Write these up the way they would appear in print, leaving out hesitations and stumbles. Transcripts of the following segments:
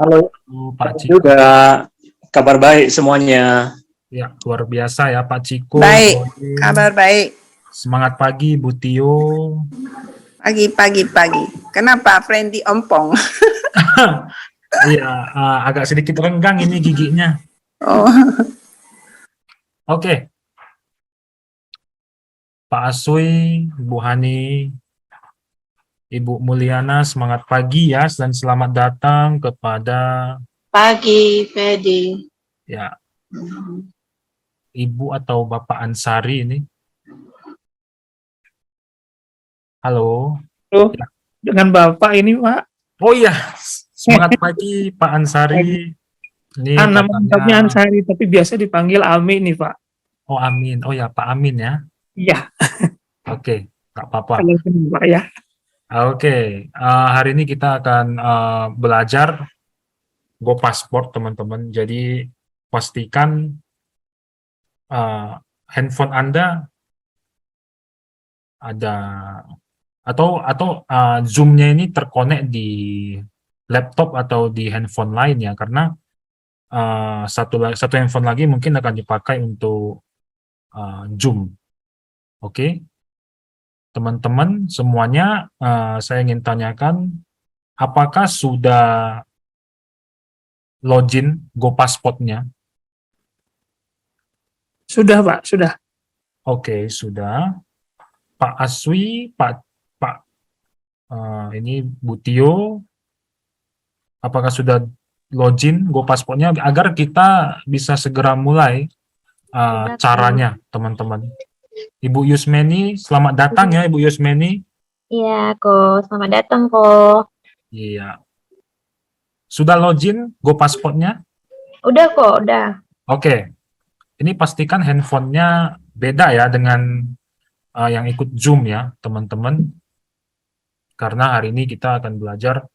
Halo, Pak Ciko. juga kabar baik semuanya. Ya, luar biasa ya Pak Ciko, Baik, Join. kabar baik. Semangat pagi Bu Tio. Pagi. Kenapa Friendly ompong? Iya, agak sedikit renggang ini giginya. Oh, Oke, Pak Asui, Bu Hani, Ibu Mulyana, semangat pagi ya dan selamat datang kepada Pagi, Fedi. ya Ibu atau Bapak Ansari ini. Halo. Halo, Ya. dengan Bapak ini, Pak. Oh iya, semangat pagi Pak Ansari. Ini Nama katanya, lengkapnya Ansari, tapi biasa dipanggil Ami nih, Pak. oh Amin. Oh ya, Pak Amin ya. Iya, Oke, nggak apa-apa. kalau benar, Pak ya. Oke, hari ini kita akan belajar Go Passport, teman-teman. Jadi pastikan handphone Anda ada atau Zoom-nya ini terkonek di laptop atau di handphone lain ya, karena satu handphone lagi mungkin akan dipakai untuk Zoom. Oke, teman-teman semuanya, saya ingin tanyakan, apakah sudah login Go Passport-nya? Sudah, Pak, sudah. Oke, sudah. Pak Aswi, Pak ini Bu Tio, apakah sudah login Go Passport-nya agar kita bisa segera mulai caranya, teman-teman. Ibu Yusmeni, selamat datang ya Ibu Yusmeni. Iya, Ko. Selamat datang, Ko. Iya. Sudah login Go Passport-nya? Udah, Ko. Udah. Oke. Ini pastikan handphonenya beda ya dengan yang ikut Zoom ya, teman-teman. Karena hari ini kita akan belajar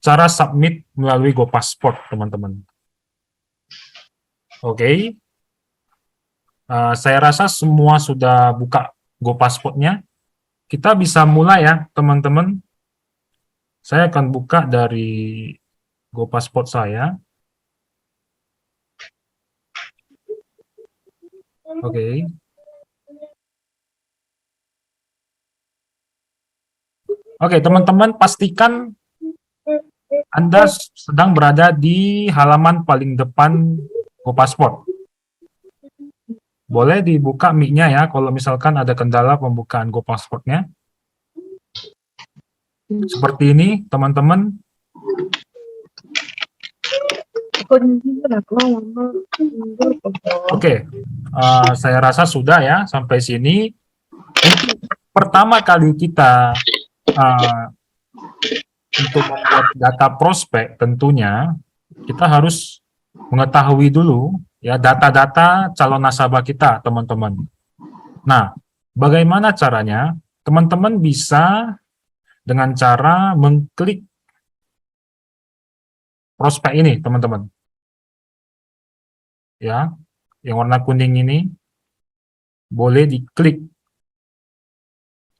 cara submit melalui Go Passport, teman-teman. Oke. Saya rasa semua sudah buka Go Passport-nya. Kita bisa mulai ya, teman-teman. Saya akan buka dari Go Passport saya. Oke. Oke, teman-teman, pastikan Anda sedang berada di halaman paling depan Go Passport. Boleh dibuka mic-nya ya, kalau misalkan ada kendala pembukaan Go Passport-nya. Seperti ini, teman-teman. Oke, saya rasa sudah ya sampai sini. Untuk pertama kali kita untuk membuat data prospek, tentunya kita harus mengetahui dulu ya data-data calon nasabah kita, teman-teman. Nah, bagaimana caranya? Teman-teman bisa dengan cara mengklik prospek ini, teman-teman. Ya, yang warna kuning ini boleh diklik.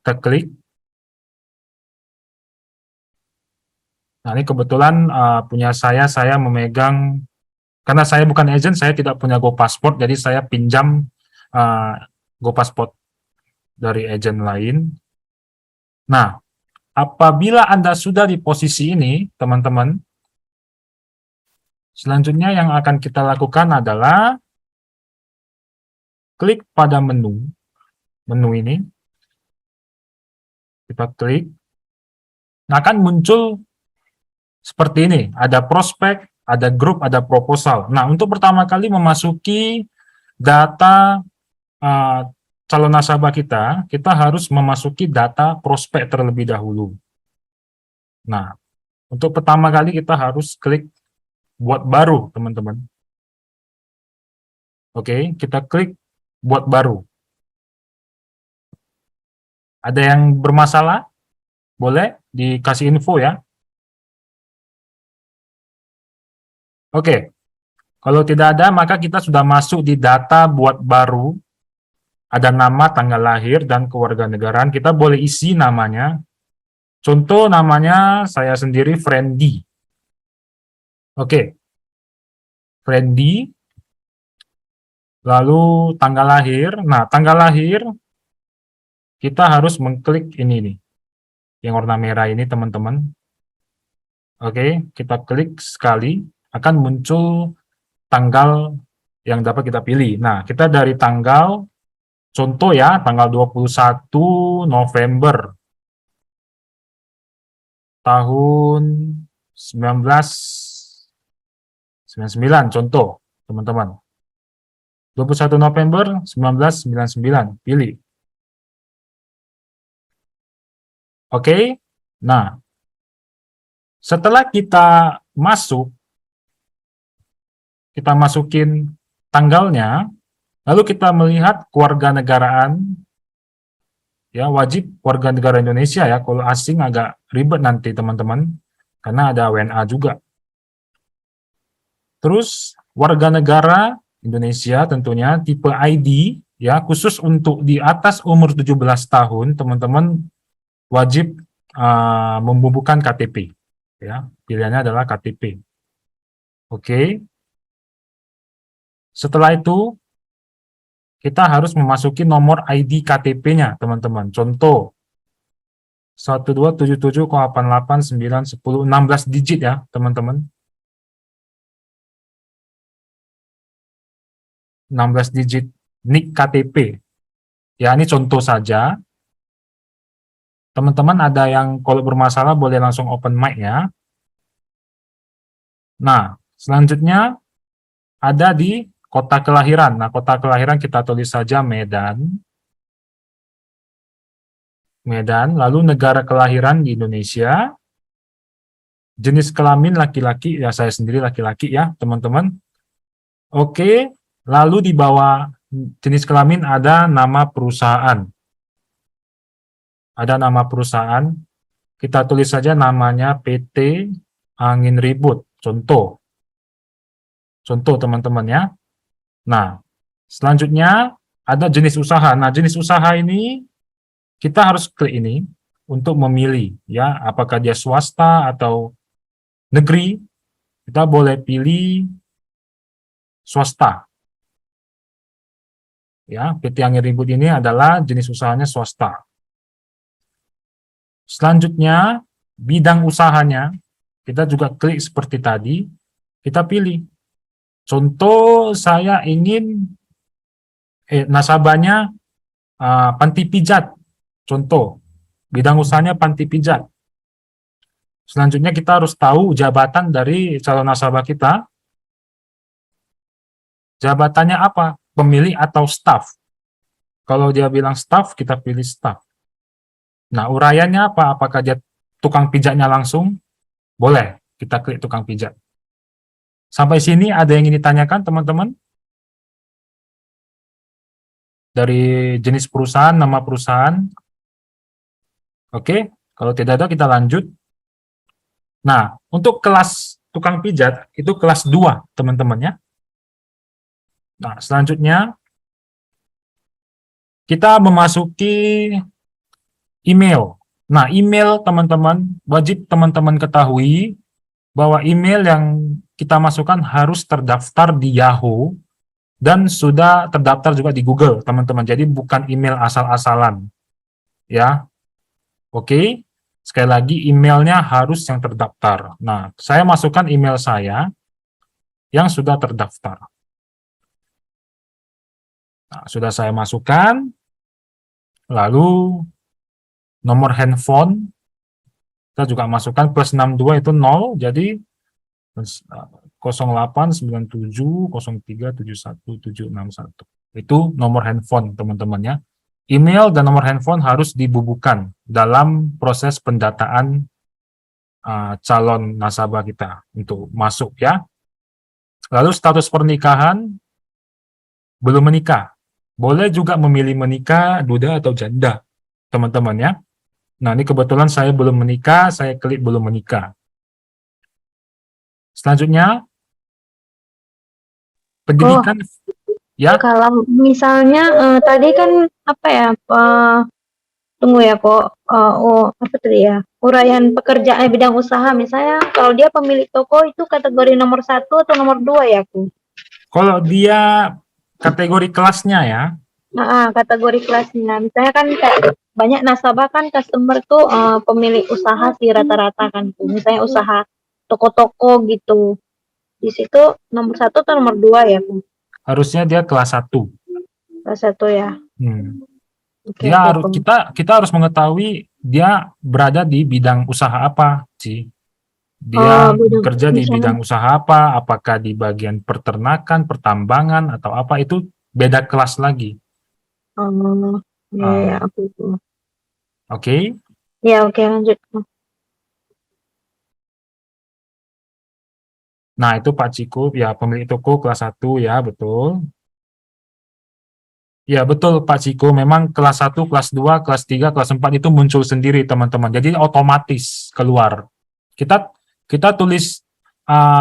Kita klik. Nah, ini kebetulan punya saya memegang, karena saya bukan agent, saya tidak punya Go Passport, jadi saya pinjam Go Passport dari agent lain. Nah, apabila Anda sudah di posisi ini, teman-teman, selanjutnya yang akan kita lakukan adalah klik pada menu ini, kita klik, nah akan muncul seperti ini, ada prospek, ada grup, ada proposal. Nah, untuk pertama kali memasuki data calon nasabah kita harus memasuki data prospek terlebih dahulu. Nah, untuk pertama kali kita harus klik buat baru, teman-teman. Oke, kita klik buat baru. Ada yang bermasalah? Boleh dikasih info ya. Oke, kalau tidak ada maka kita sudah masuk di data buat baru. Ada nama, tanggal lahir, dan kewarganegaraan. Kita boleh isi namanya. Contoh namanya saya sendiri Friendly. Oke, Friendly, lalu tanggal lahir. Nah, tanggal lahir kita harus mengklik ini nih, yang warna merah ini teman-teman. Oke, kita klik sekali, akan muncul tanggal yang dapat kita pilih. Nah, kita dari tanggal, contoh ya, tanggal 21 November tahun 1999, contoh, teman-teman. 21 November 1999, pilih. Oke, nah, setelah kita masukin tanggalnya, lalu kita melihat kewarganegaraan, ya wajib warga negara Indonesia ya, kalau asing agak ribet nanti teman-teman, karena ada WNA juga. Terus warga negara Indonesia tentunya tipe ID, ya khusus untuk di atas umur 17 tahun, teman-teman wajib membubuhkan KTP. Ya, pilihannya adalah KTP. Oke. Setelah itu kita harus memasuki nomor ID KTP-nya, teman-teman. Contoh 12770889106 digit ya, teman-teman. 16 digit NIK KTP. Ya, ini contoh saja. Teman-teman ada yang kalau bermasalah boleh langsung open mic ya. Nah, selanjutnya ada di kota kelahiran. Nah, kota kelahiran kita tulis saja Medan. Medan, lalu negara kelahiran di Indonesia. Jenis kelamin laki-laki, ya saya sendiri laki-laki ya, teman-teman. Oke, lalu di bawah jenis kelamin ada nama perusahaan. Ada nama perusahaan, kita tulis saja namanya PT Angin Ribut, contoh. Contoh teman-teman ya. Nah, selanjutnya ada jenis usaha. Nah, jenis usaha ini kita harus klik ini untuk memilih ya, apakah dia swasta atau negeri. Kita boleh pilih swasta. Ya, PT Angin Ribut ini adalah jenis usahanya swasta. Selanjutnya, bidang usahanya, kita juga klik seperti tadi, kita pilih. Contoh, saya ingin nasabahnya panti pijat. Contoh, bidang usahanya panti pijat. Selanjutnya, kita harus tahu jabatan dari calon nasabah kita. Jabatannya apa? Pemilik atau staf. Kalau dia bilang staf, kita pilih staf. Nah, uraiannya apa? Apakah dia tukang pijatnya langsung? Boleh, kita klik tukang pijat. Sampai sini ada yang ingin ditanyakan, teman-teman? Dari jenis perusahaan, nama perusahaan. Oke, kalau tidak ada kita lanjut. Nah, untuk kelas tukang pijat, itu kelas 2, teman-teman ya. Nah, selanjutnya, kita memasuki email. Nah, email teman-teman, wajib teman-teman ketahui bahwa email yang kita masukkan harus terdaftar di Yahoo dan sudah terdaftar juga di Google, teman-teman. Jadi bukan email asal-asalan. Ya. Oke. Sekali lagi emailnya harus yang terdaftar. Nah, saya masukkan email saya yang sudah terdaftar. Nah, sudah saya masukkan. Lalu nomor handphone, kita juga masukkan plus 62 itu 0, jadi 0897037171. Itu nomor handphone teman-teman ya. Email dan nomor handphone harus dibubuhkan dalam proses pendataan calon nasabah kita untuk masuk ya. Lalu status pernikahan, belum menikah. Boleh juga memilih menikah, duda atau janda, teman-teman ya. Nah, ini kebetulan saya belum menikah, saya klik belum menikah. Selanjutnya, pendidikan, ya. Kalau misalnya tadi kan apa ya? Tunggu ya kok. Apa tadi ya? uraian pekerjaan bidang usaha. Misalnya kalau dia pemilik toko itu kategori nomor 1 atau nomor 2 ya aku. Kalau dia kategori kelasnya ya, Kategori kelasnya. Misalnya kan kayak banyak nasabah kan customer tuh pemilik usaha sih rata-rata kan tuh. Misalnya usaha toko-toko gitu. Di situ nomor 1 atau nomor 2 ya aku. harusnya dia kelas 1. Kelas 1 ya. Oke, Dia oke, harus Kong. kita harus mengetahui dia berada di bidang usaha apa sih. Dia bekerja di bidang usaha apa, apakah di bagian peternakan, pertambangan atau apa, itu beda kelas lagi. Ya, aku itu. Oke. Ya, oke, lanjut. Nah, itu Pak Cikup ya, pemilik toko kelas 1 ya, betul. Ya, betul Pak Ciko, memang kelas 1, kelas 2, kelas 3, kelas 4 itu muncul sendiri teman-teman. Jadi otomatis keluar. Kita tulis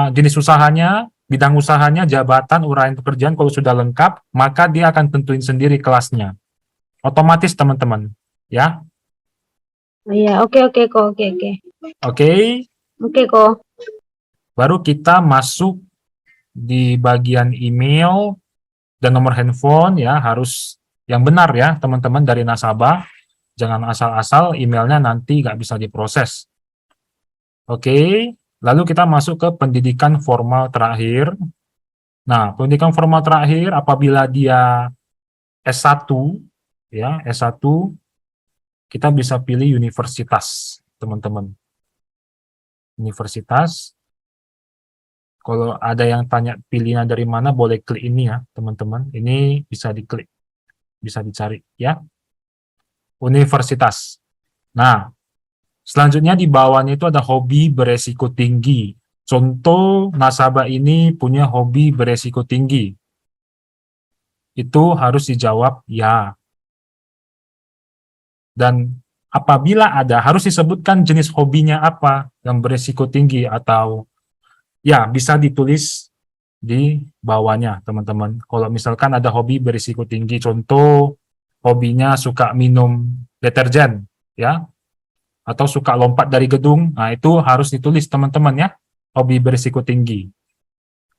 jenis usahanya, bidang usahanya, jabatan, uraian pekerjaan, kalau sudah lengkap, maka dia akan tentuin sendiri kelasnya. Otomatis teman-teman, ya. Iya, oke kok, oke. Oke, Oke kok. baru kita masuk di bagian email dan nomor handphone ya, harus yang benar ya teman-teman dari nasabah. Jangan asal-asal emailnya nanti nggak bisa diproses. Oke, lalu kita masuk ke pendidikan formal terakhir. Nah, pendidikan formal terakhir apabila dia S1 ya, S1 kita bisa pilih universitas, teman-teman. Universitas. Kalau ada yang tanya pilihnya dari mana, boleh klik ini ya, teman-teman. Ini bisa diklik, bisa dicari ya. Universitas. Nah, selanjutnya di bawahnya itu ada hobi beresiko tinggi. Contoh nasabah ini punya hobi beresiko tinggi. Itu harus dijawab ya. Dan apabila ada, harus disebutkan jenis hobinya apa yang beresiko tinggi, atau ya bisa ditulis di bawahnya teman-teman. Kalau misalkan ada hobi berisiko tinggi, contoh hobinya suka minum deterjen ya, atau suka lompat dari gedung, nah itu harus ditulis teman-teman ya, hobi berisiko tinggi.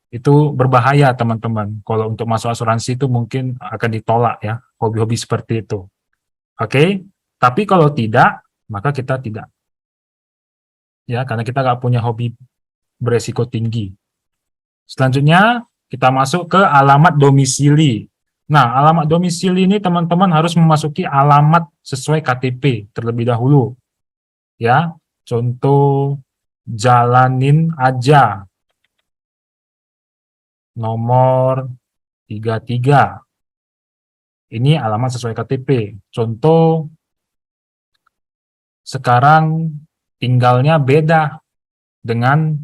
Itu berbahaya teman-teman, kalau untuk masuk asuransi itu mungkin akan ditolak ya, hobi-hobi seperti itu. Oke, tapi kalau tidak, maka kita tidak. Ya, karena kita nggak punya hobi beresiko tinggi. Selanjutnya, kita masuk ke alamat domisili. Nah, alamat domisili ini teman-teman harus memasuki alamat sesuai KTP terlebih dahulu. Ya, contoh jalanin aja. Nomor 33. Ini alamat sesuai KTP. Contoh, sekarang tinggalnya beda dengan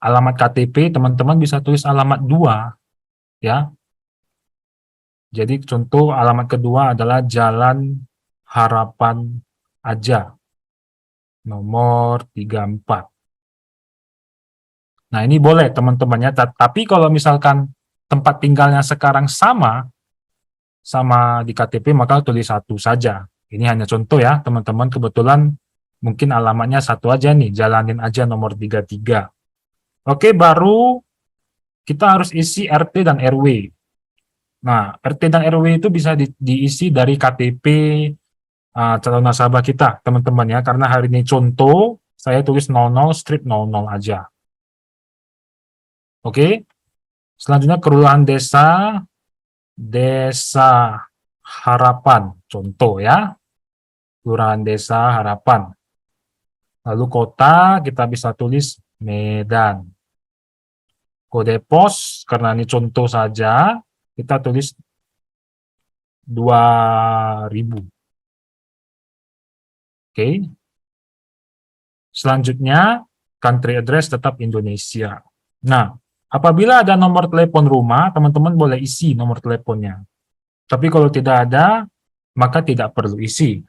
alamat KTP, teman-teman bisa tulis alamat 2 ya. Jadi contoh alamat kedua adalah Jalan Harapan Aja, nomor 34. Nah, ini boleh teman-teman ya, tapi kalau misalkan tempat tinggalnya sekarang sama di KTP, maka tulis 1 saja. Ini hanya contoh ya teman-teman, kebetulan mungkin alamatnya 1 aja nih, Jalanin Aja nomor 33. Oke, baru kita harus isi RT dan RW. Nah, RT dan RW itu bisa diisi dari KTP calon nasabah kita, teman-teman ya. Karena hari ini contoh, saya tulis 00 strip 00 aja. Oke. Selanjutnya kelurahan desa Harapan, contoh ya. Kelurahan Desa Harapan. Lalu kota kita bisa tulis Medan. Kode pos, karena ini contoh saja, kita tulis 2000. Oke. Selanjutnya, country address tetap Indonesia. Nah, apabila ada nomor telepon rumah, teman-teman boleh isi nomor teleponnya. Tapi kalau tidak ada, maka tidak perlu isi.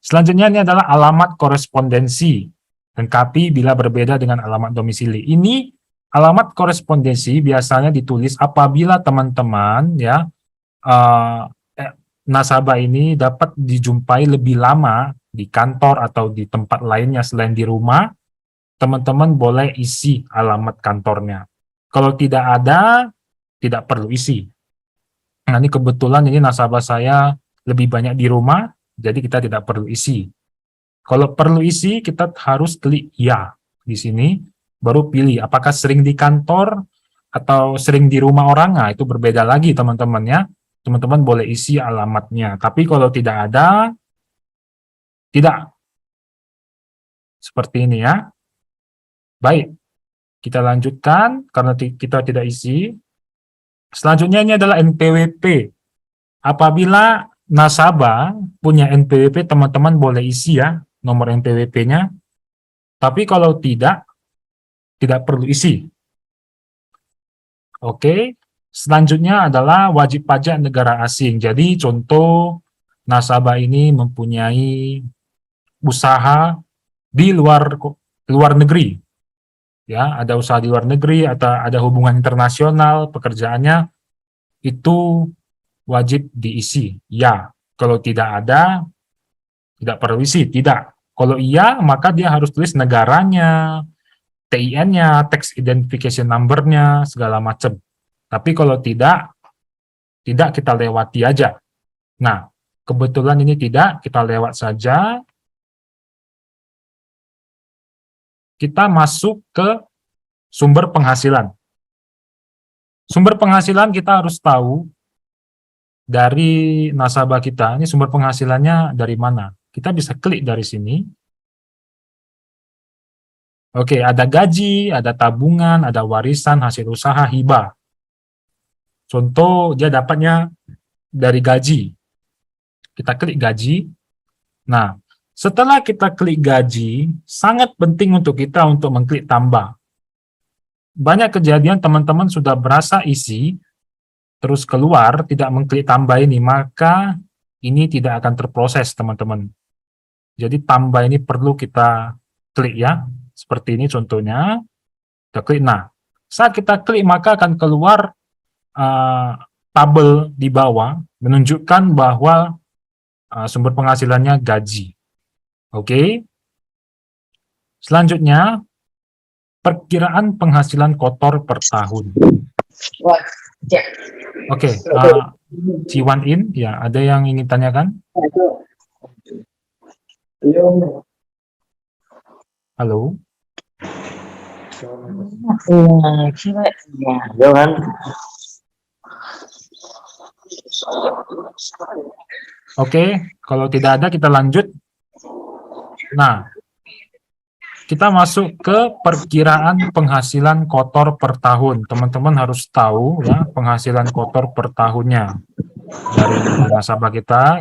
Selanjutnya ini adalah alamat korespondensi. Lengkapi bila berbeda dengan alamat domisili. Ini alamat korespondensi biasanya ditulis apabila teman-teman ya nasabah ini dapat dijumpai lebih lama di kantor atau di tempat lainnya selain di rumah, teman-teman boleh isi alamat kantornya. Kalau tidak ada, tidak perlu isi. Nah, ini kebetulan ini nasabah saya lebih banyak di rumah, jadi kita tidak perlu isi. Kalau perlu isi, kita harus klik ya di sini, baru pilih apakah sering di kantor atau sering di rumah orang. Nah, itu berbeda lagi teman-teman ya. Teman-teman boleh isi alamatnya. Tapi kalau tidak ada, tidak. Seperti ini ya. Baik, kita lanjutkan karena kita tidak isi. Selanjutnya ini adalah NPWP. Apabila nasabah punya NPWP, teman-teman boleh isi ya nomor NPWP-nya. Tapi kalau tidak perlu isi. Oke, selanjutnya adalah wajib pajak negara asing. Jadi contoh nasabah ini mempunyai usaha di luar negeri. Ya, ada usaha di luar negeri atau ada hubungan internasional, pekerjaannya itu wajib diisi. Ya, kalau tidak ada, tidak perlu isi. Tidak. Kalau iya, maka dia harus tulis negaranya, TIN-nya, Tax Identification Number-nya, segala macam. Tapi kalau tidak kita lewati aja. Nah, kebetulan ini tidak, kita lewat saja. Kita masuk ke sumber penghasilan. Sumber penghasilan kita harus tahu dari nasabah kita, ini sumber penghasilannya dari mana. Kita bisa klik dari sini. Oke, ada gaji, ada tabungan, ada warisan, hasil usaha, hibah. Contoh, dia dapatnya dari gaji. Kita klik gaji. Nah, setelah kita klik gaji, sangat penting untuk kita untuk mengklik tambah. Banyak kejadian teman-teman sudah berasa isi, terus keluar, tidak mengklik tambah ini, maka ini tidak akan terproses, teman-teman. Jadi tambah ini perlu kita klik ya, seperti ini contohnya. Kita klik, nah, saat kita klik maka akan keluar tabel di bawah, menunjukkan bahwa sumber penghasilannya gaji. Oke. Selanjutnya, perkiraan penghasilan kotor per tahun. Oke, Ciwan In, ya, ada yang ingin tanyakan? Halo? Oke, kalau tidak ada kita lanjut. Nah, kita masuk ke perkiraan penghasilan kotor per tahun. Teman-teman harus tahu ya penghasilan kotor per tahunnya. Dari nasabah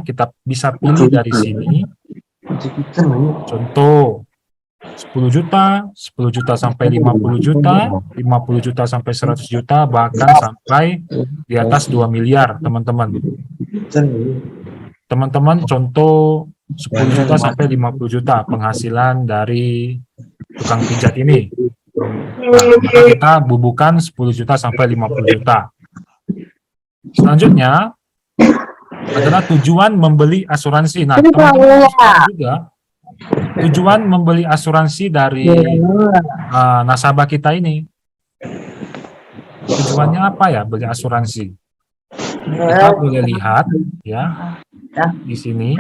kita bisa pilih dari sini. Contoh 10 juta, 10 juta sampai 50 juta, 50 juta sampai 100 juta, bahkan sampai di atas 2 miliar, teman-teman. Teman-teman contoh 10 juta sampai 50 juta penghasilan dari tukang pijat ini. Nah, maka kita bubuhkan 10 juta sampai 50 juta. Selanjutnya adalah tujuan membeli asuransi. Nah, teman-teman harus tahu juga tujuan membeli asuransi dari nasabah kita ini. Tujuannya apa ya beli asuransi? Kita boleh lihat ya di sini.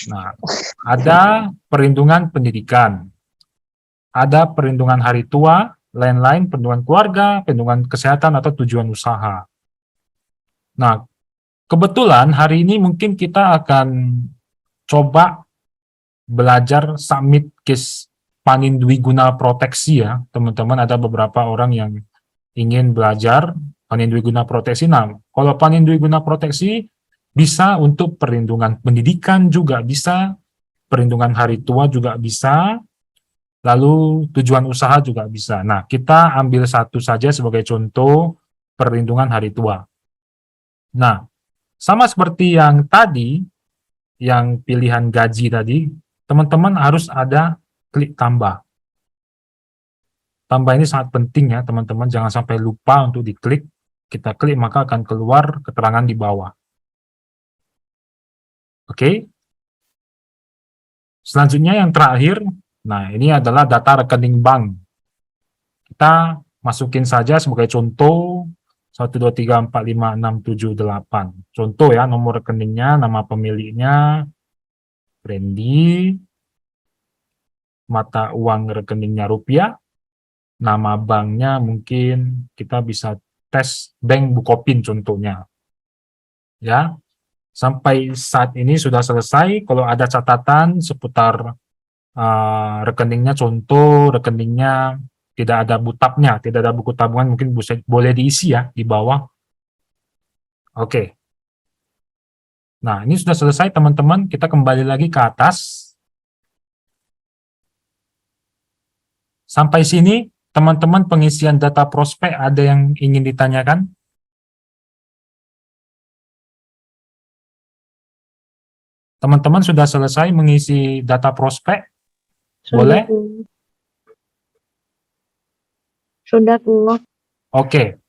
Nah, ada perlindungan pendidikan, ada perlindungan hari tua, lain-lain, perlindungan keluarga, perlindungan kesehatan, atau tujuan usaha. Nah, kebetulan hari ini mungkin kita akan coba belajar submit case Panindwiguna Proteksi ya, teman-teman. Ada beberapa orang yang ingin belajar Panindwiguna Proteksi. Nah, kalau Panindwiguna Proteksi bisa untuk perlindungan pendidikan juga bisa, perlindungan hari tua juga bisa, lalu tujuan usaha juga bisa. Nah, kita ambil satu saja sebagai contoh perlindungan hari tua. Nah, sama seperti yang tadi, yang pilihan gaji tadi, teman-teman harus ada klik tambah. Tambah ini sangat penting ya, teman-teman. Jangan sampai lupa untuk diklik. Kita klik, maka akan keluar keterangan di bawah. Oke. Selanjutnya yang terakhir, nah ini adalah data rekening bank. Kita masukin saja sebagai contoh 123456788. Contoh ya, nomor rekeningnya, nama pemiliknya Randy, mata uang rekeningnya rupiah, nama banknya mungkin kita bisa tes bank Bukopin contohnya. Ya, sampai saat ini sudah selesai. Kalau ada catatan seputar rekeningnya, contoh rekeningnya tidak ada butapnya, tidak ada buku tabungan, mungkin boleh diisi ya di bawah. Oke. Nah, ini sudah selesai teman-teman. Kita kembali lagi ke atas. Sampai sini, teman-teman pengisian data prospek ada yang ingin ditanyakan? Teman-teman sudah selesai mengisi data prospek? Boleh? Sudah, Bu. Oke.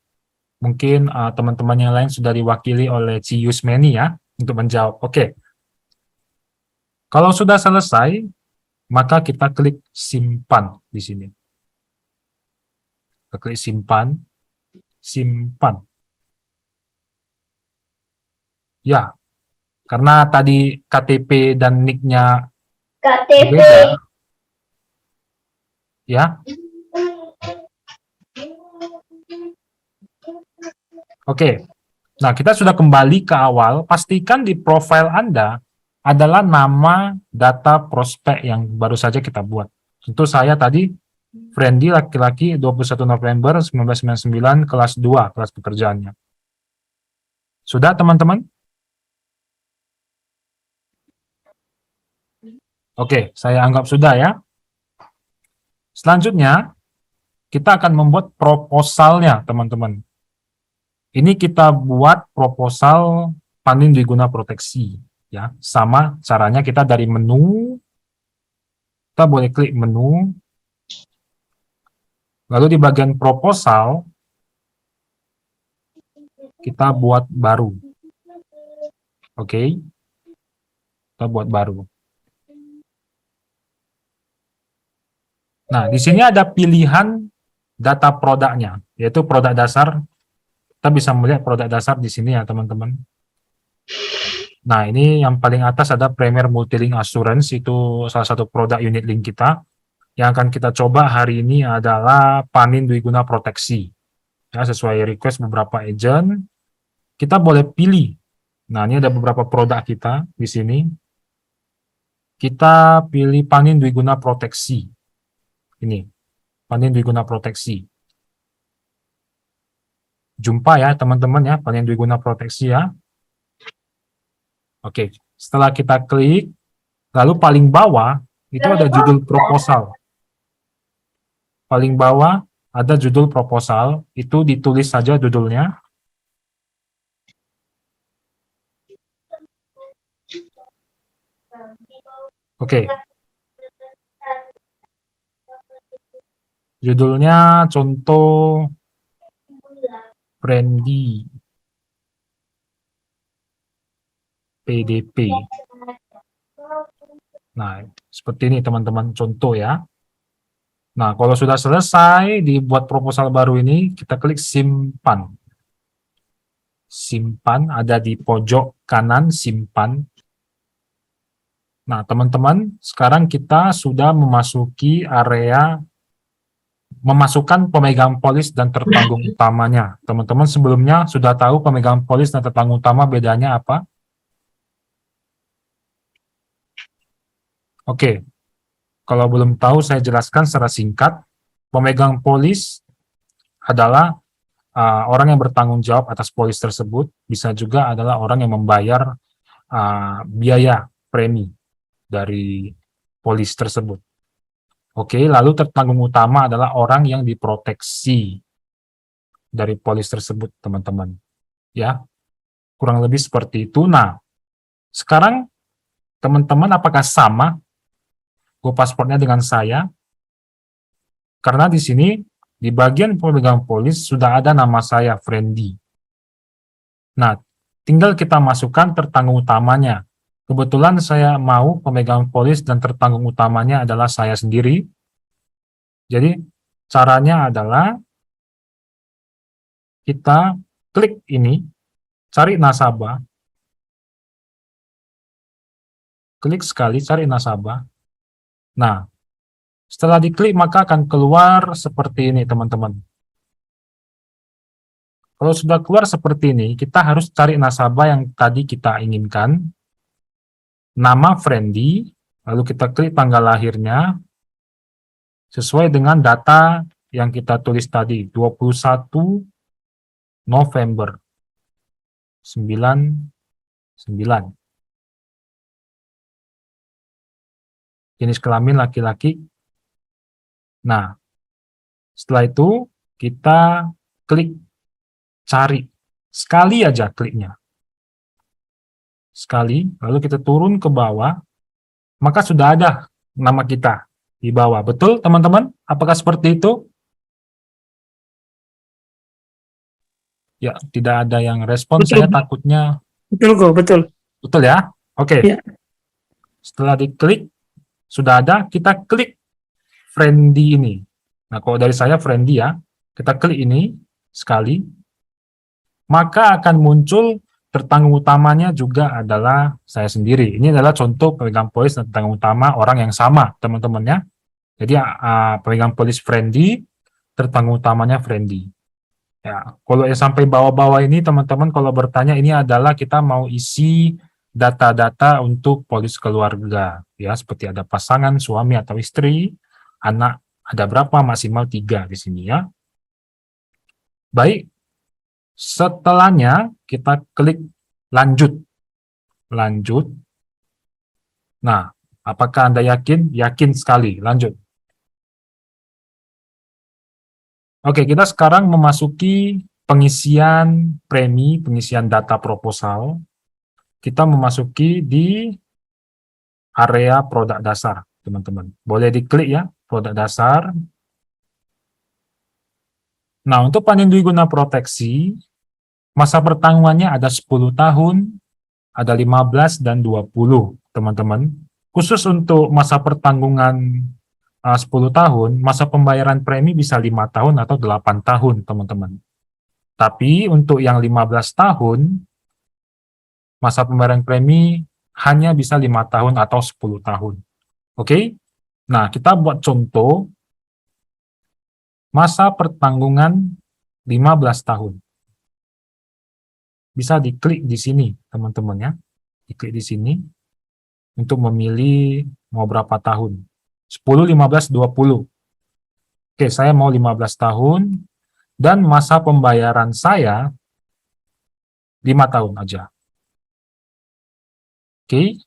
Mungkin teman-teman yang lain sudah diwakili oleh Ci Yusmeni ya, untuk menjawab. Oke. Kalau sudah selesai, maka kita klik simpan di sini. Kita klik simpan. Simpan. Ya. Karena tadi KTP dan NIK-nya KTP. beda. Ya. Oke. Nah, kita sudah kembali ke awal. Pastikan di profil Anda adalah nama data prospek yang baru saja kita buat. Tentu saya tadi Friendly laki-laki 21 November 1999 kelas 2 kelas pekerjaannya. Sudah teman-teman? Oke, saya anggap sudah ya. Selanjutnya, kita akan membuat proposalnya, teman-teman. Ini kita buat proposal panin dwiguna proteksi. Ya, sama caranya kita dari menu, kita boleh klik menu, lalu di bagian proposal, kita buat baru. Oke, kita buat baru. Nah, di sini ada pilihan data produknya, yaitu produk dasar. Kita bisa melihat produk dasar di sini ya, teman-teman. Nah, ini yang paling atas ada Premier Multilink Assurance, itu salah satu produk unit link kita. Yang akan kita coba hari ini adalah panin dwiguna proteksi. Ya, sesuai request beberapa agent, kita boleh pilih. Nah, ini ada beberapa produk kita di sini. Kita pilih panin dwiguna proteksi. Ini, panin dwiguna proteksi. Jumpa ya teman-teman ya, panin dwiguna proteksi ya. Oke, setelah kita klik, lalu paling bawah itu ada judul proposal. Paling bawah ada judul proposal, itu ditulis saja judulnya. Oke. Judulnya contoh Friendly PDP. Nah, seperti ini teman-teman contoh ya. Nah, kalau sudah selesai dibuat proposal baru ini, kita klik simpan. Simpan ada di pojok kanan simpan. Nah, teman-teman, sekarang kita sudah memasuki area memasukkan pemegang polis dan tertanggung utamanya. Teman-teman sebelumnya sudah tahu pemegang polis dan tertanggung utama bedanya apa? Oke, kalau belum tahu saya jelaskan secara singkat. Pemegang polis adalah orang yang bertanggung jawab atas polis tersebut, bisa juga adalah orang yang membayar biaya premi dari polis tersebut. Oke, lalu tertanggung utama adalah orang yang diproteksi dari polis tersebut, teman-teman. Ya, kurang lebih seperti itu. Nah, sekarang teman-teman apakah sama Go pasportnya dengan saya? Karena di sini di bagian pemegang polis sudah ada nama saya, Friendly. Nah, tinggal kita masukkan tertanggung utamanya. Kebetulan saya mau pemegang polis dan tertanggung utamanya adalah saya sendiri. Jadi caranya adalah kita klik ini, cari nasabah, klik sekali, cari nasabah. Nah, setelah diklik maka akan keluar seperti ini teman-teman. Kalau sudah keluar seperti ini, kita harus cari nasabah yang tadi kita inginkan. Nama Friendly, lalu kita klik tanggal lahirnya, sesuai dengan data yang kita tulis tadi, 21 November 99. Jenis kelamin laki-laki. Nah, setelah itu kita klik cari. Sekali aja kliknya. Sekali, lalu kita turun ke bawah, maka sudah ada nama kita di bawah. Betul, teman-teman? Apakah seperti itu? Ya, tidak ada yang respon. Betul. Saya takutnya. Betul kok, betul. Betul ya? Oke. Ya. Setelah diklik, sudah ada, kita klik Friendly ini. Nah, kalau dari saya Friendly ya, kita klik ini sekali, maka akan muncul tertanggung utamanya juga adalah saya sendiri. Ini adalah contoh pemegang polis dan tertanggung utama orang yang sama, teman-teman ya. Jadi pemegang polis Friendly, tertanggung utamanya Friendly. Ya, kalau yang sampai bawah-bawah ini teman-teman kalau bertanya ini adalah kita mau isi data-data untuk polis keluarga ya, seperti ada pasangan, suami atau istri, anak ada berapa, maksimal 3 di sini ya. Baik, setelahnya kita klik lanjut. Lanjut. Nah, apakah Anda yakin? Yakin sekali, lanjut. Oke, kita sekarang memasuki pengisian premi, pengisian data proposal. Kita memasuki di area produk dasar, teman-teman. Boleh diklik ya, produk dasar. Nah, untuk Panindui Guna Proteksi, masa pertanggungannya ada 10 tahun, ada 15 dan 20, teman-teman. Khusus untuk masa pertanggungan 10 tahun, masa pembayaran premi bisa 5 tahun atau 8 tahun, teman-teman. Tapi untuk yang 15 tahun, masa pembayaran premi hanya bisa 5 tahun atau 10 tahun. Oke? Nah, kita buat contoh masa pertanggungan 15 tahun. Bisa diklik di sini, teman-teman ya. Diklik di sini untuk memilih mau berapa tahun. 10, 15, 20. Oke, saya mau 15 tahun dan masa pembayaran saya 5 tahun aja. Oke.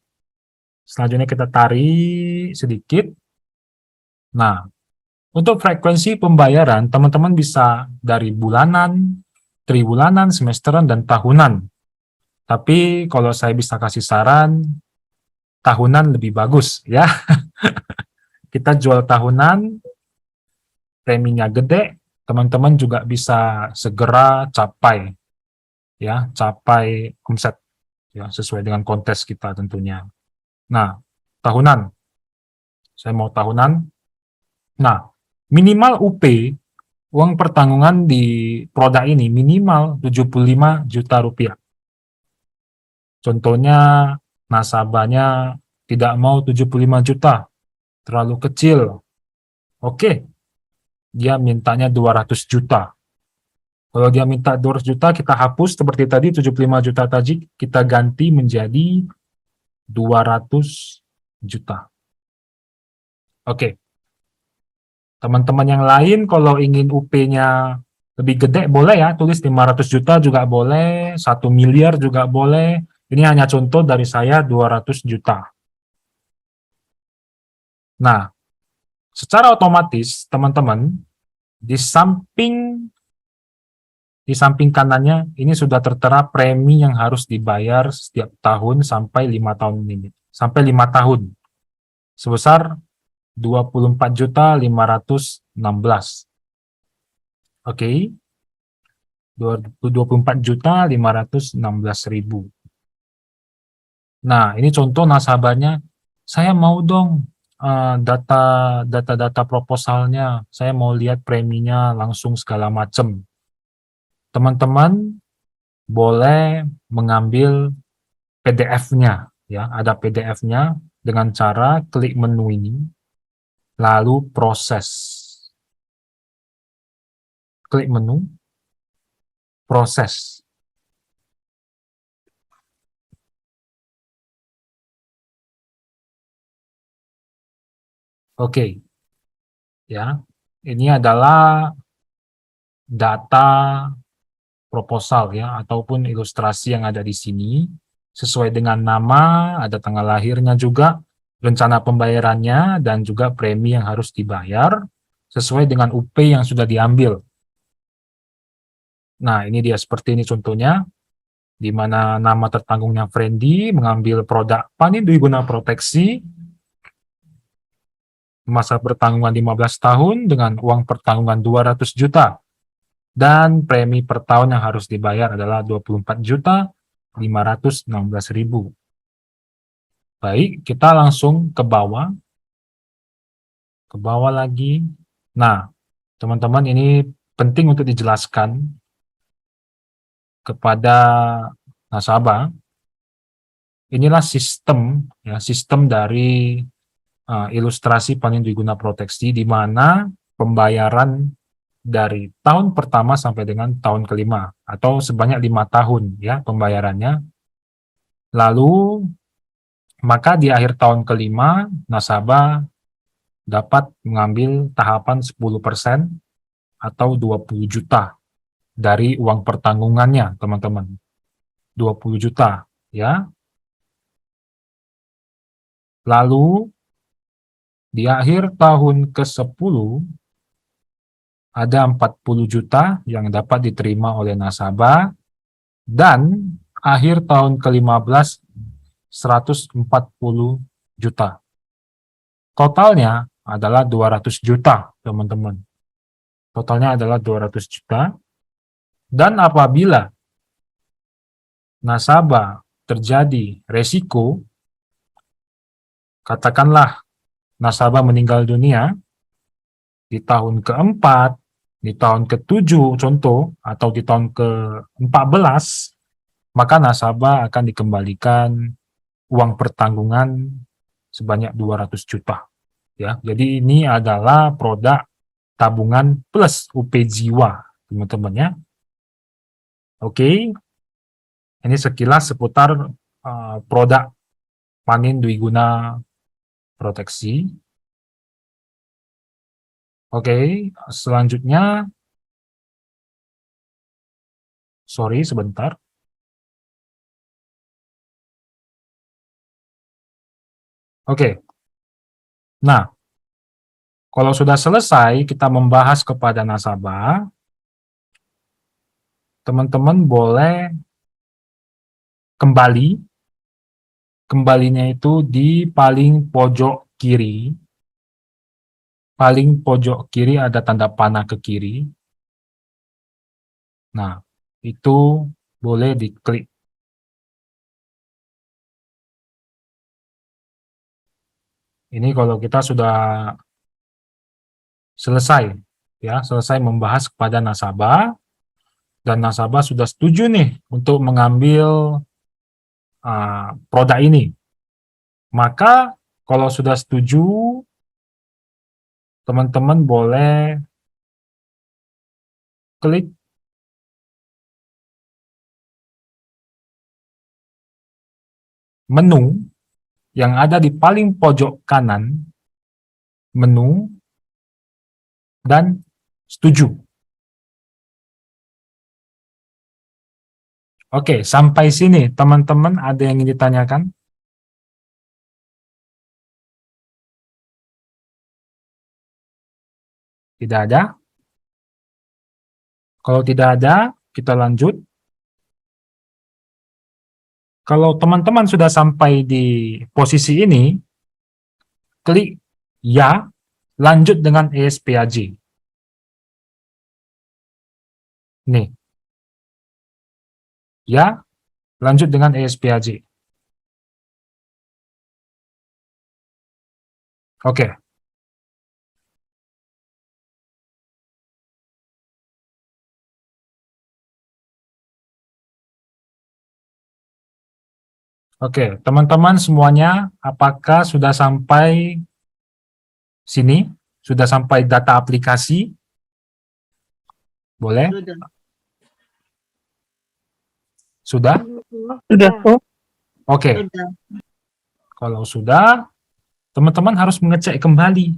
Selanjutnya kita tarik sedikit. Nah, untuk frekuensi pembayaran, teman-teman bisa dari bulanan, tribulanan, semesteran, dan tahunan. Tapi kalau saya bisa kasih saran, tahunan lebih bagus ya. Kita jual tahunan, preminya gede, teman-teman juga bisa segera capai ya, capai omset ya sesuai dengan kontes kita tentunya. Nah, tahunan. Saya mau tahunan. Nah, minimal UP uang pertanggungan di produk ini minimal 75 juta rupiah. Contohnya nasabahnya tidak mau 75 juta. Terlalu kecil. Oke. Dia mintanya 200 juta. Kalau dia minta 200 juta, kita hapus seperti tadi 75 juta tadi, kita ganti menjadi 200 juta. Oke. Teman-teman yang lain kalau ingin UP-nya lebih gede boleh ya, tulis 500 juta juga boleh, 1 miliar juga boleh. Ini hanya contoh dari saya 200 juta. Nah, secara otomatis teman-teman di samping kanannya ini sudah tertera premi yang harus dibayar setiap tahun sampai 5 tahun ini. Sampai 5 tahun. Sebesar 24.516. Oke. 24.516.000. Nah, ini contoh nasabahnya, saya mau dong data proposalnya, saya mau lihat preminya langsung segala macam. Teman-teman boleh mengambil PDF-nya, ya, ada PDF-nya dengan cara klik menu ini, lalu proses. Klik menu, proses. Oke, ya, ini adalah data proposal ya, ataupun ilustrasi yang ada di sini, sesuai dengan nama, ada tanggal lahirnya juga, rencana pembayarannya, dan juga premi yang harus dibayar, sesuai dengan UP yang sudah diambil. Nah, ini dia seperti ini contohnya, di mana nama tertanggungnya Friendly, mengambil produk Panin Dwi Guna Proteksi, masa pertanggungan 15 tahun, dengan uang pertanggungan 200 juta, dan premi per tahun yang harus dibayar adalah 24.516.000. Baik, kita langsung ke bawah lagi. Nah, teman-teman, ini penting untuk dijelaskan kepada nasabah. Inilah sistem, ya, sistem dari ilustrasi Panin Dwi Guna Proteksi, di mana pembayaran dari tahun pertama sampai dengan tahun kelima, atau sebanyak 5 tahun ya pembayarannya. Lalu, maka di akhir tahun kelima, nasabah dapat mengambil tahapan 10% atau 20 juta dari uang pertanggungannya, teman-teman. 20 juta, ya. Lalu, di akhir tahun ke-10, ada 40 juta yang dapat diterima oleh nasabah, dan akhir tahun ke-15, 140 juta. Totalnya adalah 200 juta, teman-teman. Totalnya adalah 200 juta. Dan apabila nasabah terjadi resiko, katakanlah nasabah meninggal dunia di tahun keempat, di tahun ke-7 contoh, atau di tahun ke-14, maka nasabah akan dikembalikan uang pertanggungan sebanyak 200 juta. Ya, jadi ini adalah produk tabungan plus UP jiwa, teman-teman ya. Oke, ini sekilas seputar produk Panin Dwi Guna Proteksi. Oke, selanjutnya, sorry sebentar. Oke, nah, kalau sudah selesai kita membahas kepada nasabah, teman-teman boleh kembali. Kembalinya itu di paling pojok kiri. Paling pojok kiri ada tanda panah ke kiri. Nah, itu boleh diklik. Ini kalau kita sudah selesai, ya, selesai membahas kepada nasabah, dan nasabah sudah setuju nih untuk mengambil produk ini. Maka kalau sudah setuju, teman-teman boleh klik menu yang ada di paling pojok kanan, menu, dan setuju. Oke, sampai sini teman-teman ada yang ingin ditanyakan? Tidak ada? Kalau tidak ada, kita lanjut. Kalau teman-teman sudah sampai di posisi ini, klik ya, lanjut dengan ESPAJ. Nih. Ya, lanjut dengan ESPAJ. Oke. Oke, teman-teman semuanya, apakah sudah sampai sini? Sudah sampai data aplikasi? Boleh? Sudah? Sudah kok. Oke. Kalau sudah, teman-teman harus mengecek kembali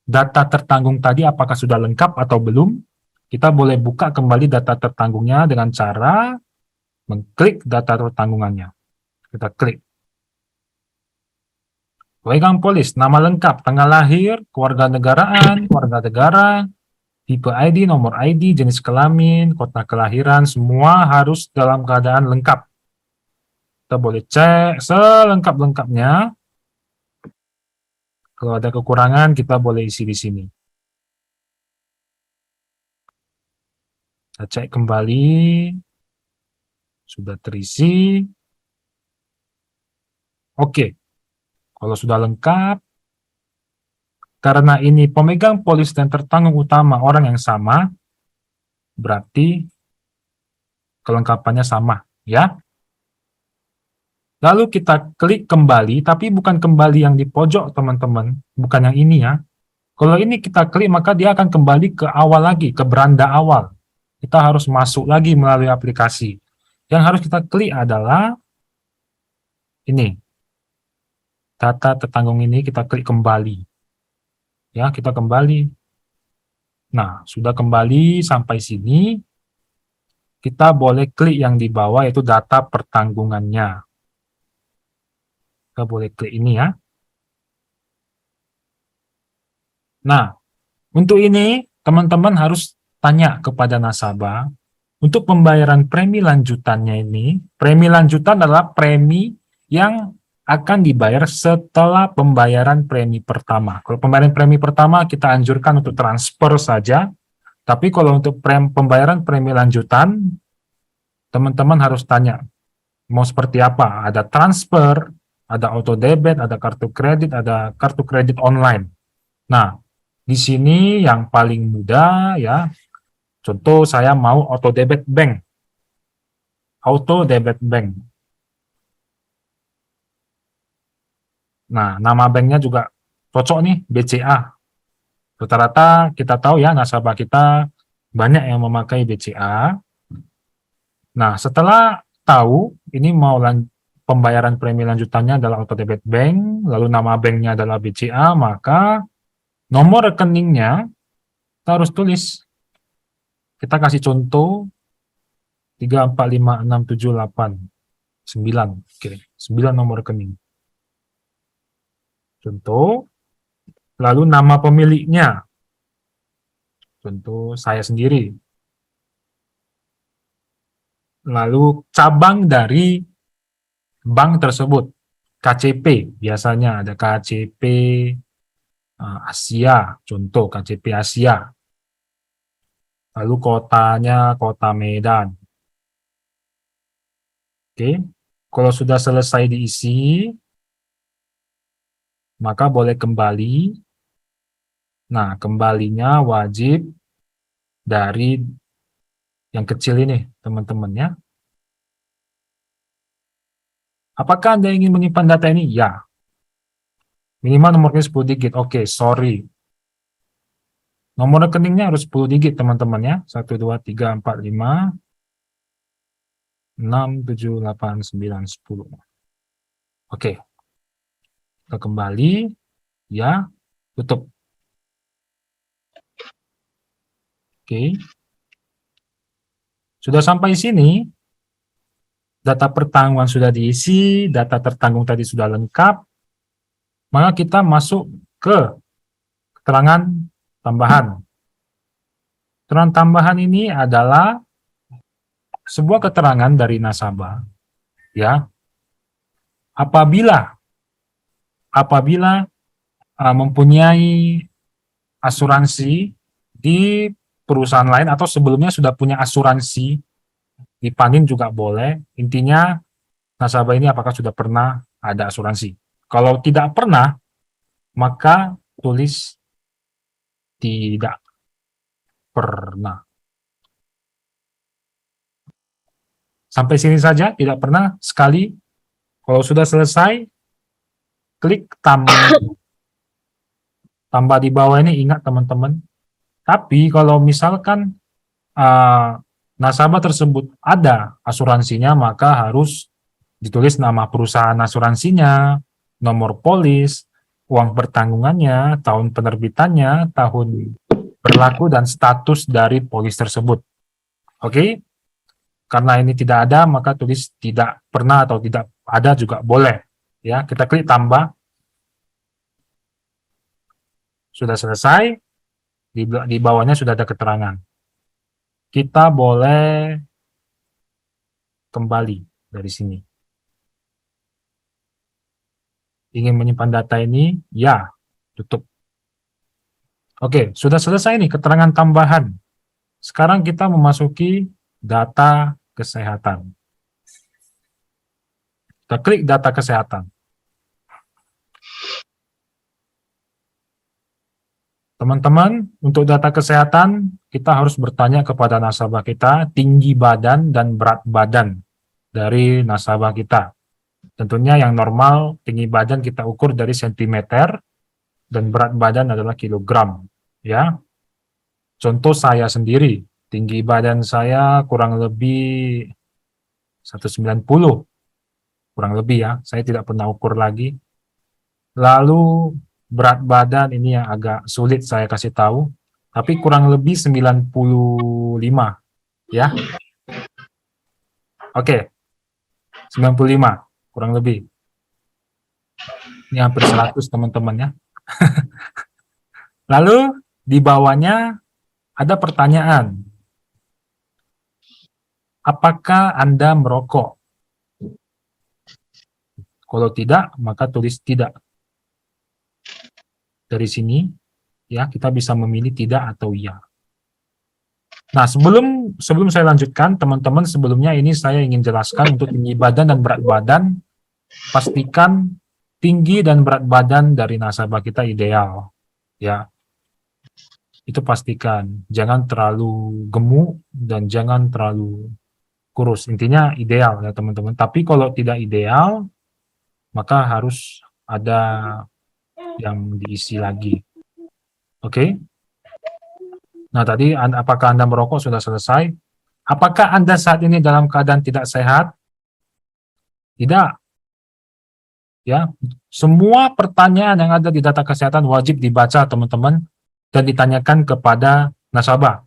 data tertanggung tadi apakah sudah lengkap atau belum. Kita boleh buka kembali data tertanggungnya dengan cara mengklik data tertanggungannya. Kita klik. Pemegang polis, nama lengkap, tanggal lahir, kewarganegaraan, warga negara, tipe ID, nomor ID, jenis kelamin, kota kelahiran, semua harus dalam keadaan lengkap. Kita boleh cek selengkap-lengkapnya. Kalau ada kekurangan, kita boleh isi di sini. Kita cek kembali. Sudah terisi. Oke. Kalau sudah lengkap, karena ini pemegang polis dan tertanggung utama orang yang sama, berarti kelengkapannya sama, ya. Lalu kita klik kembali, tapi bukan kembali yang di pojok, teman-teman. Bukan yang ini, ya. Kalau ini kita klik, maka dia akan kembali ke awal lagi, ke beranda awal. Kita harus masuk lagi melalui aplikasi. Yang harus kita klik adalah ini. Data tertanggung ini kita klik kembali. Ya, kita kembali. Nah, sudah kembali sampai sini. Kita boleh klik yang di bawah, yaitu data pertanggungannya. Kita boleh klik ini, ya. Nah, untuk ini, teman-teman harus tanya kepada nasabah, untuk pembayaran premi lanjutannya ini, premi lanjutan adalah premi yang akan dibayar setelah pembayaran premi pertama. Kalau pembayaran premi pertama, kita anjurkan untuk transfer saja, tapi kalau untuk pembayaran premi lanjutan, teman-teman harus tanya, mau seperti apa? Ada transfer, ada auto debit, ada kartu kredit online. Nah, di sini yang paling mudah, ya, contoh saya mau auto debit bank. Auto debit bank. Nah, nama banknya juga cocok nih, BCA. Rata-rata kita tahu ya, nasabah kita banyak yang memakai BCA. Nah, setelah tahu ini mau pembayaran premi lanjutannya adalah auto debit bank, lalu nama banknya adalah BCA, maka nomor rekeningnya kita harus tulis. Kita kasih contoh 3456789. Oke, 9 nomor rekening. Contoh, lalu nama pemiliknya, contoh saya sendiri. Lalu cabang dari bank tersebut, KCP, biasanya ada KCP Asia, contoh KCP Asia. Lalu kotanya, kota Medan. Oke, kalau sudah selesai diisi, maka boleh kembali. Nah, kembalinya wajib dari yang kecil ini, teman-teman, ya. Apakah Anda ingin menyimpan data ini? Ya. Minimal nomornya 10 digit. Oke, sorry. Nomor rekeningnya harus 10 digit, teman-teman, ya. 1, 2, 3, 4, 5, 6, 7, 8, 9, 10. Oke. Kita kembali, ya, tutup. Oke. Sudah sampai sini, data pertanggungan sudah diisi, data tertanggung tadi sudah lengkap, maka kita masuk ke keterangan tambahan. Keterangan tambahan ini adalah sebuah keterangan dari nasabah, ya, apabila mempunyai asuransi di perusahaan lain atau sebelumnya sudah punya asuransi di Panin juga boleh. Intinya nasabah ini apakah sudah pernah ada asuransi. Kalau tidak pernah, maka tulis tidak pernah. Sampai sini saja, tidak pernah sekali. Kalau sudah selesai, klik tambah. Tambah di bawah ini, ingat teman-teman. Tapi kalau misalkan nasabah tersebut ada asuransinya, maka harus ditulis nama perusahaan asuransinya, nomor polis, uang pertanggungannya, tahun penerbitannya, tahun berlaku, dan status dari polis tersebut. Oke? Karena ini tidak ada, maka tulis tidak pernah atau tidak ada juga boleh. Ya, kita klik tambah. Sudah selesai. Di bawahnya sudah ada keterangan. Kita boleh kembali dari sini. Ingin menyimpan data ini? Ya, tutup. Oke, sudah selesai nih keterangan tambahan. Sekarang kita memasuki data kesehatan. Kita klik data kesehatan. Teman-teman, untuk data kesehatan, kita harus bertanya kepada nasabah kita tinggi badan dan berat badan dari nasabah kita. Tentunya yang normal, tinggi badan kita ukur dari sentimeter, dan berat badan adalah kilogram. Ya. Contoh saya sendiri, tinggi badan saya kurang lebih 190, kurang lebih ya, saya tidak pernah ukur lagi. Lalu berat badan ini yang agak sulit saya kasih tahu, tapi kurang lebih 95 ya. Oke. 95 kurang lebih. Ini hampir 100 teman-teman ya. Lalu di bawahnya ada pertanyaan. Apakah Anda merokok? Kalau tidak, maka tulis tidak. Dari sini, ya kita bisa memilih tidak atau iya. Nah, sebelum saya lanjutkan, teman-teman, sebelumnya ini saya ingin jelaskan untuk tinggi badan dan berat badan, pastikan tinggi dan berat badan dari nasabah kita ideal. Ya, itu pastikan. Jangan terlalu gemuk dan jangan terlalu kurus. Intinya ideal ya teman-teman. Tapi kalau tidak ideal, maka harus ada yang diisi lagi. Oke? Nah, tadi apakah Anda merokok sudah selesai? Apakah Anda saat ini dalam keadaan tidak sehat? Tidak. Ya, semua pertanyaan yang ada di data kesehatan wajib dibaca teman-teman dan ditanyakan kepada nasabah.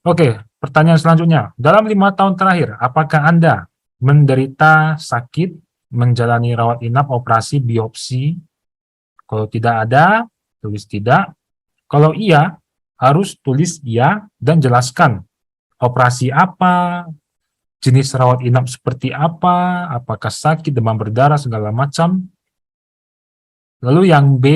Oke, pertanyaan selanjutnya. Dalam 5 tahun terakhir, apakah Anda menderita sakit, menjalani rawat inap, operasi, biopsi? Kalau tidak ada, tulis tidak. Kalau iya, harus tulis iya dan jelaskan. Operasi apa, jenis rawat inap seperti apa, apakah sakit, demam berdarah, segala macam. Lalu yang B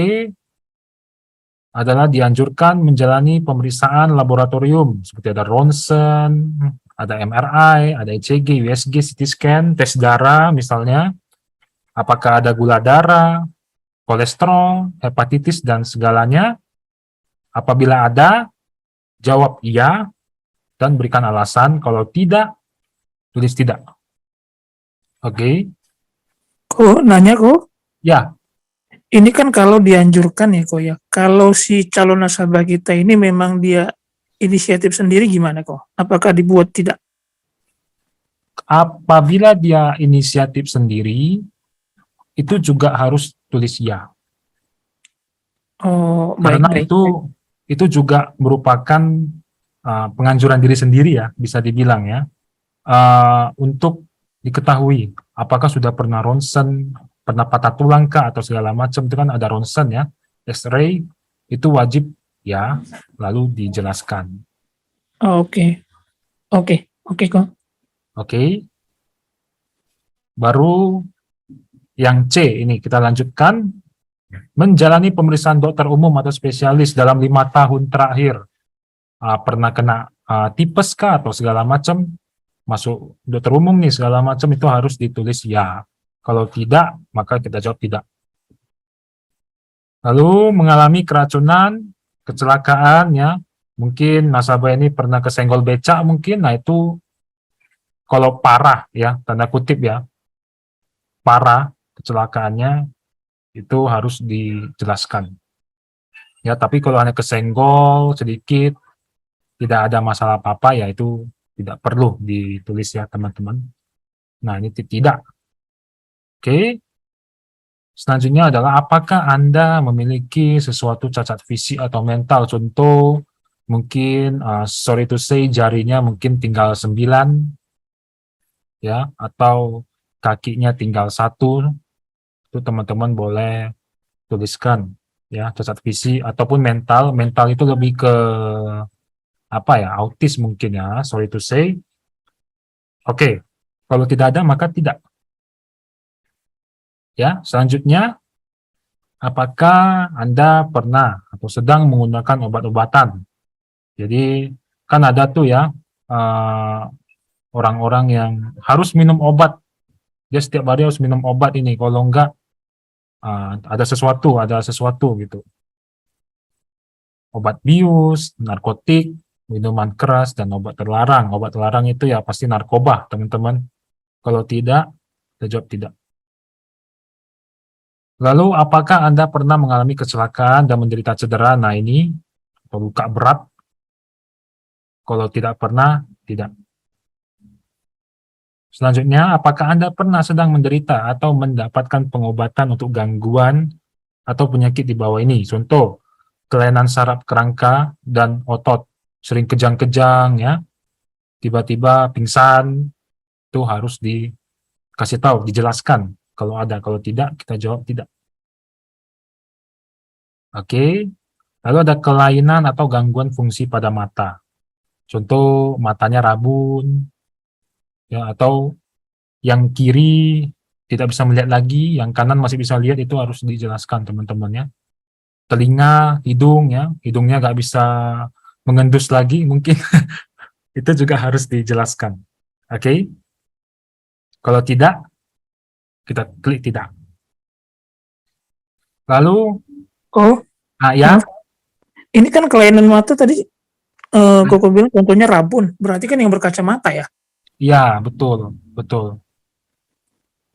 adalah dianjurkan menjalani pemeriksaan laboratorium, seperti ada ronsen, ada MRI, ada ECG, USG, CT scan, tes darah misalnya. Apakah ada gula darah, kolesterol, hepatitis, dan segalanya. Apabila ada, jawab iya, dan berikan alasan. Kalau tidak, tulis tidak. Oke. Kok nanya kok? Ya, Ini kan kalau dianjurkan ya kok ya. Kalau si calon nasabah kita ini memang dia inisiatif sendiri gimana kok? Apakah dibuat tidak? apabila dia inisiatif sendiri, itu juga harus tulis ya. Oh, Karena baik. itu juga merupakan penganjuran diri sendiri ya, bisa dibilang ya. Untuk diketahui apakah sudah pernah ronsen, pernah patah tulang kah atau segala macam, itu kan ada ronsen ya, X-ray, itu wajib ya, lalu dijelaskan. Oh, oke kok. Oke. Baru yang C ini kita lanjutkan, menjalani pemeriksaan dokter umum atau spesialis dalam 5 tahun terakhir. Pernah kena tipes kah atau segala macam, masuk dokter umum nih segala macam, itu harus ditulis ya. Kalau tidak, maka kita jawab tidak. Lalu mengalami keracunan, kecelakaan ya. Mungkin nasabah ini pernah kesenggol becak mungkin. Nah, itu kalau parah ya, tanda kutip ya, parah kecelakaannya itu harus dijelaskan. Ya, tapi kalau hanya kesenggol sedikit, tidak ada masalah apa-apa ya itu tidak perlu ditulis ya teman-teman. Nah, ini tidak. Oke. Selanjutnya adalah apakah Anda memiliki sesuatu cacat fisik atau mental? Contoh, mungkin sorry to say jarinya mungkin tinggal 9 ya, atau kakinya tinggal 1. Itu teman-teman boleh tuliskan ya, cacat fisik ataupun mental. Mental itu lebih ke apa ya, autis mungkin ya, sorry to say. Oke, kalau tidak ada maka tidak. Ya, selanjutnya apakah Anda pernah atau sedang menggunakan obat-obatan? Jadi kan ada tuh ya orang-orang yang harus minum obat. Dia setiap hari harus minum obat ini. Kalau enggak ada sesuatu gitu. Obat bius, narkotik, minuman keras, dan obat terlarang. Obat terlarang itu ya pasti narkoba, teman-teman. Kalau tidak, kita jawab tidak. Lalu, apakah Anda pernah mengalami kecelakaan dan menderita cedera? Nah, ini atau luka berat. Kalau tidak pernah, tidak. Selanjutnya, apakah Anda pernah sedang menderita atau mendapatkan pengobatan untuk gangguan atau penyakit di bawah ini? Contoh, kelainan saraf kerangka dan otot, sering kejang-kejang ya, tiba-tiba pingsan, itu harus dikasih tahu, dijelaskan. Kalau ada, kalau tidak, kita jawab tidak. Oke. Lalu ada kelainan atau gangguan fungsi pada mata. Contoh, matanya rabun, ya, atau yang kiri tidak bisa melihat lagi, yang kanan masih bisa lihat, itu harus dijelaskan teman-teman ya. Telinga, hidung ya, hidungnya nggak bisa mengendus lagi mungkin, itu juga harus dijelaskan. Oke? Kalau tidak, kita klik tidak. Lalu, Oh, ya, maaf. Ini kan kelainan mata tadi Koko bilang contohnya rabun. Berarti kan yang berkacamata ya. ya betul, betul.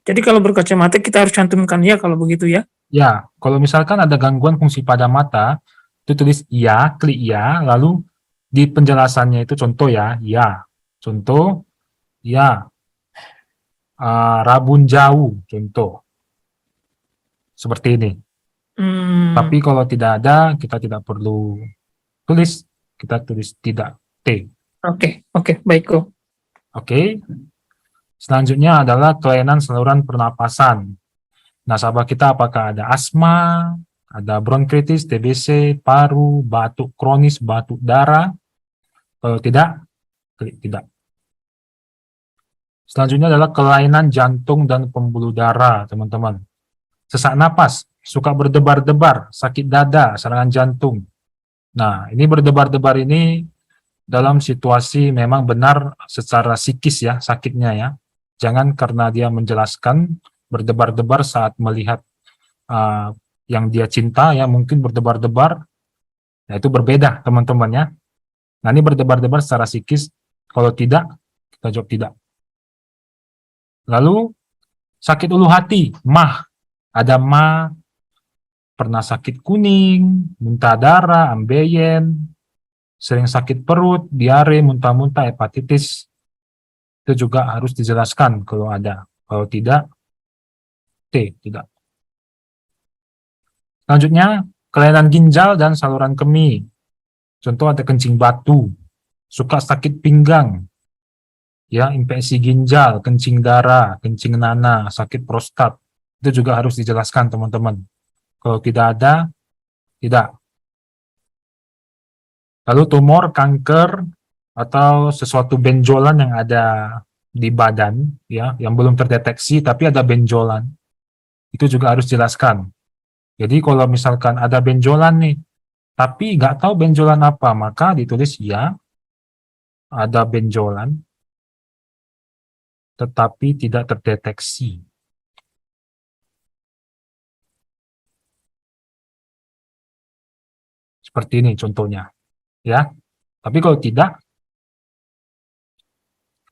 Jadi kalau berkacamata kita harus cantumkan ya kalau begitu ya. Ya, kalau misalkan ada gangguan fungsi pada mata, itu tulis ya, klik ya, lalu di penjelasannya itu contoh ya, contoh, ya, rabun jauh, contoh, seperti ini. Tapi kalau tidak ada, kita tidak perlu tulis, kita tulis tidak, T. Oke, baik kok. Oke. Selanjutnya adalah kelainan saluran pernapasan. Nasabah kita apakah ada asma, ada bronkitis, TBC, paru, batuk kronis, batuk darah. Kalau tidak, klik tidak. Selanjutnya adalah kelainan jantung dan pembuluh darah, teman-teman. Sesak napas, suka berdebar-debar, sakit dada, serangan jantung. Nah, ini berdebar-debar ini dalam situasi memang benar secara psikis ya, sakitnya ya. Jangan karena dia menjelaskan berdebar-debar saat melihat yang dia cinta ya, mungkin berdebar-debar. Nah, itu berbeda teman-teman ya. Nah, ini berdebar-debar secara psikis. Kalau tidak, kita jawab tidak. Lalu, sakit ulu hati, mah. Ada mah, pernah sakit kuning, muntah darah, ambeien, sering sakit perut, diare, muntah-muntah, hepatitis. Itu juga harus dijelaskan kalau ada. Kalau tidak, T, tidak. Selanjutnya, kelainan ginjal dan saluran kemih. Contoh ada kencing batu, suka sakit pinggang, ya, infeksi ginjal, kencing darah, kencing nanah, sakit prostat. Itu juga harus dijelaskan teman-teman. Kalau tidak ada, tidak. Lalu tumor, kanker, atau sesuatu benjolan yang ada di badan, ya, yang belum terdeteksi tapi ada benjolan, itu juga harus dijelaskan. Jadi kalau misalkan ada benjolan nih, tapi nggak tahu benjolan apa, maka ditulis ya, ada benjolan, tetapi tidak terdeteksi. Seperti ini contohnya, ya. Tapi kalau tidak,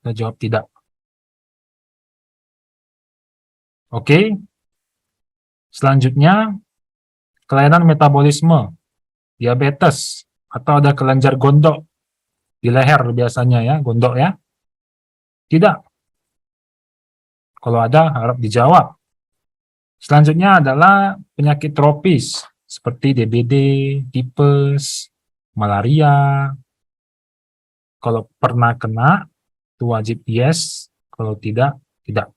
kita jawab tidak. Oke. Selanjutnya, kelainan metabolisme, diabetes, atau ada kelenjar gondok di leher biasanya ya, gondok ya. Tidak. Kalau ada, harap dijawab. Selanjutnya adalah penyakit tropis, seperti DBD, tipes, malaria. Kalau pernah kena, itu wajib yes. Kalau tidak, tidak.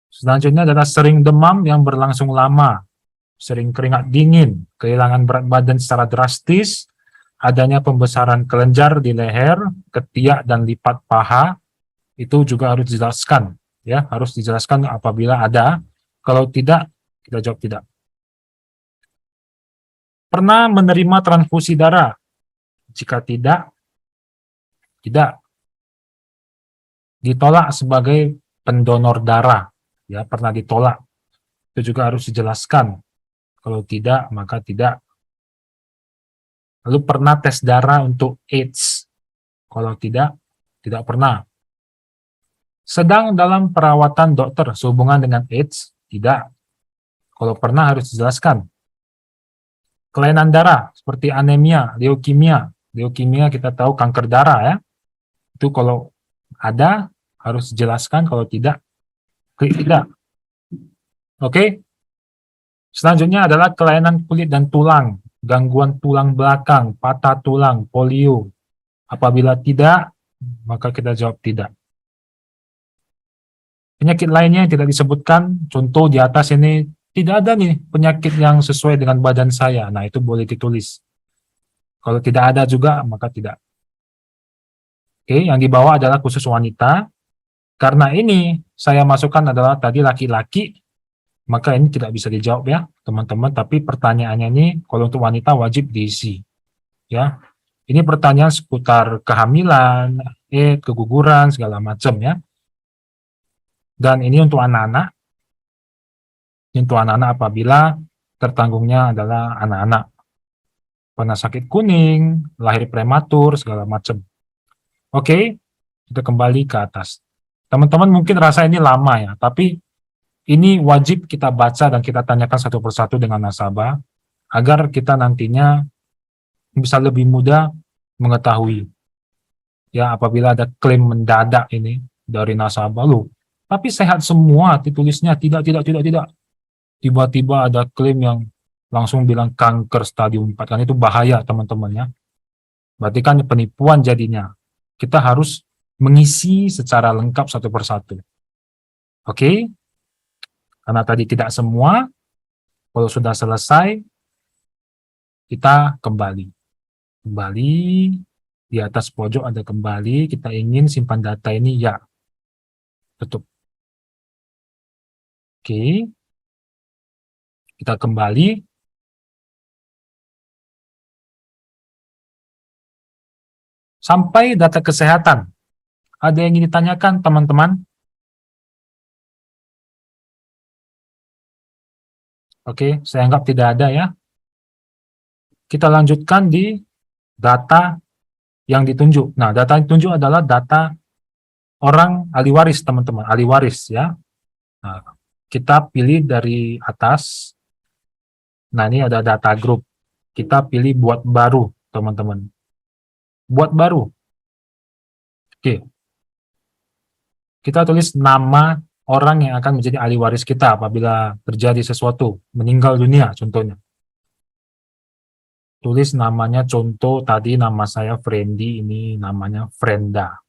Selanjutnya adalah sering demam yang berlangsung lama, sering keringat dingin, kehilangan berat badan secara drastis, adanya pembesaran kelenjar di leher, ketiak, dan lipat paha, itu juga harus dijelaskan. Ya, harus dijelaskan apabila ada. Kalau tidak, kita jawab tidak. Pernah menerima transfusi darah? Jika tidak, tidak. Ditolak sebagai pendonor darah. Ya, pernah ditolak. Itu juga harus dijelaskan. Kalau tidak, maka tidak. Lalu pernah tes darah untuk AIDS? Kalau tidak, tidak pernah. Sedang dalam perawatan dokter sehubungan dengan AIDS? Tidak. Kalau pernah harus dijelaskan. Kelainan darah seperti anemia, leukemia. Leukemia kita tahu kanker darah ya. Itu kalau ada harus dijelaskan, kalau tidak, klik tidak. Oke. Selanjutnya adalah kelainan kulit dan tulang, gangguan tulang belakang, patah tulang, polio. Apabila tidak, maka kita jawab tidak. Penyakit lainnya yang tidak disebutkan, contoh di atas ini, tidak ada nih penyakit yang sesuai dengan badan saya. Nah, itu boleh ditulis. Kalau tidak ada juga, maka tidak. Oke, yang di bawah adalah khusus wanita. Karena ini saya masukkan adalah tadi laki-laki, maka ini tidak bisa dijawab ya, teman-teman. Tapi pertanyaannya ini, kalau untuk wanita wajib diisi. Ya, ini pertanyaan seputar kehamilan, keguguran, segala macam ya. Dan ini untuk anak-anak. Untuk anak-anak apabila tertanggungnya adalah anak-anak. Pernah sakit kuning, lahir prematur, segala macam. Oke, kita kembali ke atas. Teman-teman mungkin rasa ini lama ya, tapi ini wajib kita baca dan kita tanyakan satu persatu dengan nasabah, agar kita nantinya bisa lebih mudah mengetahui. Ya, apabila ada klaim mendadak ini dari nasabah, loh, tapi sehat semua, ditulisnya tidak. Tiba-tiba ada klaim yang langsung bilang kanker stadium 4, kan itu bahaya teman-teman ya. Berarti kan penipuan jadinya. Kita harus mengisi secara lengkap satu persatu. Oke? Karena tadi tidak semua, kalau sudah selesai, kita kembali. Kembali, di atas pojok ada kembali, kita ingin simpan data ini, ya. Tutup. Oke. Kita kembali. Sampai data kesehatan. Ada yang ingin ditanyakan, teman-teman? Oke, saya anggap tidak ada ya. Kita lanjutkan di data yang ditunjuk. Nah, data yang ditunjuk adalah data orang ahli waris, teman-teman. Ahli waris ya. Nah, kita pilih dari atas. Nah, ini ada data grup. Kita pilih buat baru, teman-teman. Buat baru. Oke. Kita tulis nama orang yang akan menjadi ahli waris kita apabila terjadi sesuatu, meninggal dunia contohnya. Tulis namanya, contoh tadi nama saya Friendly, ini namanya Frenda.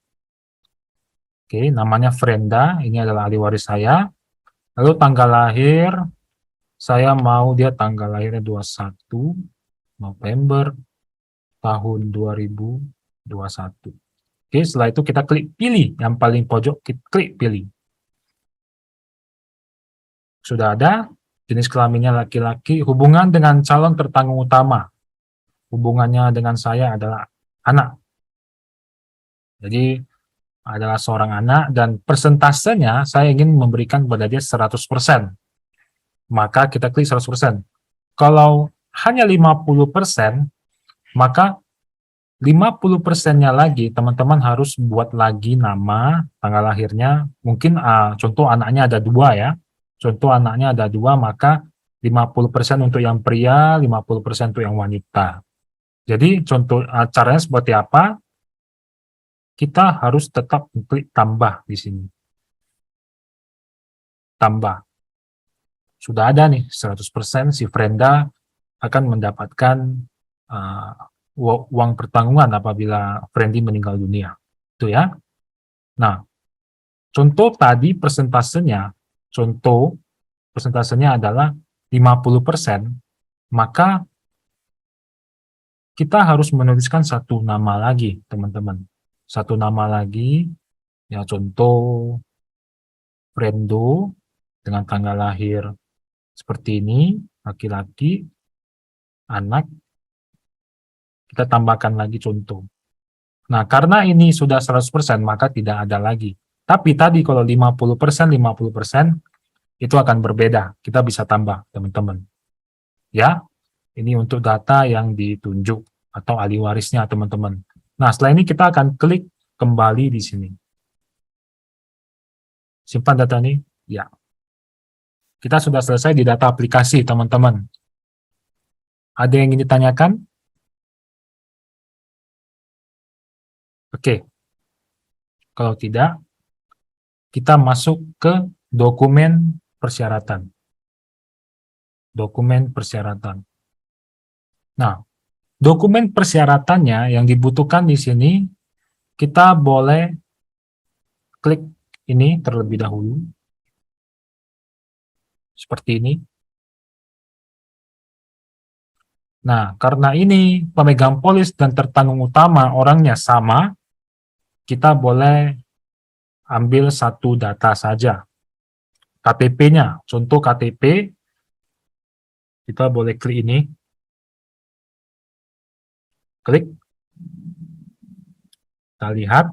Oke, namanya Frenda, ini adalah ahli waris saya. Lalu tanggal lahir, saya mau dia tanggal lahirnya 21 November tahun 2021. Oke, setelah itu kita klik pilih, yang paling pojok kita klik pilih. Sudah ada, jenis kelaminnya laki-laki, hubungan dengan calon tertanggung utama. Hubungannya dengan saya adalah anak. Jadi, adalah seorang anak, dan persentasenya saya ingin memberikan kepada dia 100%. Maka kita klik 100%. Kalau hanya 50%, maka 50%-nya lagi teman-teman harus buat lagi nama, tanggal lahirnya. Mungkin contoh anaknya ada 2 ya. Contoh anaknya ada 2, maka 50% untuk yang pria, 50% untuk yang wanita. Jadi contoh caranya seperti apa? Kita harus tetap klik tambah di sini. Tambah. Sudah ada nih 100% si Frenda akan mendapatkan uang pertanggungan apabila Friendly meninggal dunia. Itu ya. Nah, contoh tadi persentasenya adalah 50%, maka kita harus menuliskan satu nama lagi, teman-teman. Satu nama lagi, ya contoh Frendo dengan tanggal lahir seperti ini, laki-laki, anak, kita tambahkan lagi contoh. Nah, karena ini sudah 100%, maka tidak ada lagi. Tapi tadi kalau 50%, 50%, itu akan berbeda. Kita bisa tambah, teman-teman. Ya, ini untuk data yang ditunjuk atau ahli warisnya, teman-teman. Nah, setelah ini kita akan klik kembali di sini. Simpan data ini? Ya. Kita sudah selesai di data aplikasi, teman-teman. Ada yang ingin ditanyakan? Oke. Kalau tidak, kita masuk ke dokumen persyaratan. Dokumen persyaratan. Nah, dokumen persyaratannya yang dibutuhkan di sini, kita boleh klik ini terlebih dahulu. Seperti ini. Nah, karena ini pemegang polis dan tertanggung utama orangnya sama, kita boleh ambil satu data saja. KTP-nya, contoh KTP, kita boleh klik ini. Klik. Kita lihat.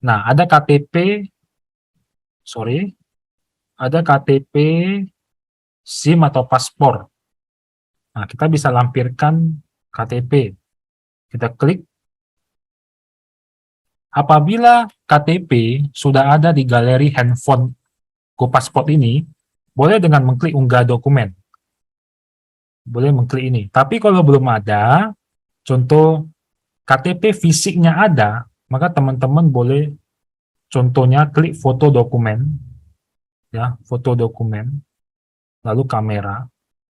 Nah, ada KTP, ada KTP, SIM atau paspor. Nah, kita bisa lampirkan KTP. Kita klik. Apabila KTP sudah ada di galeri handphone GoPasport ini, boleh dengan mengklik unggah dokumen. Boleh mengklik ini. Tapi kalau belum ada, contoh KTP fisiknya ada, maka teman-teman boleh contohnya klik foto dokumen. Ya, foto dokumen. Lalu kamera.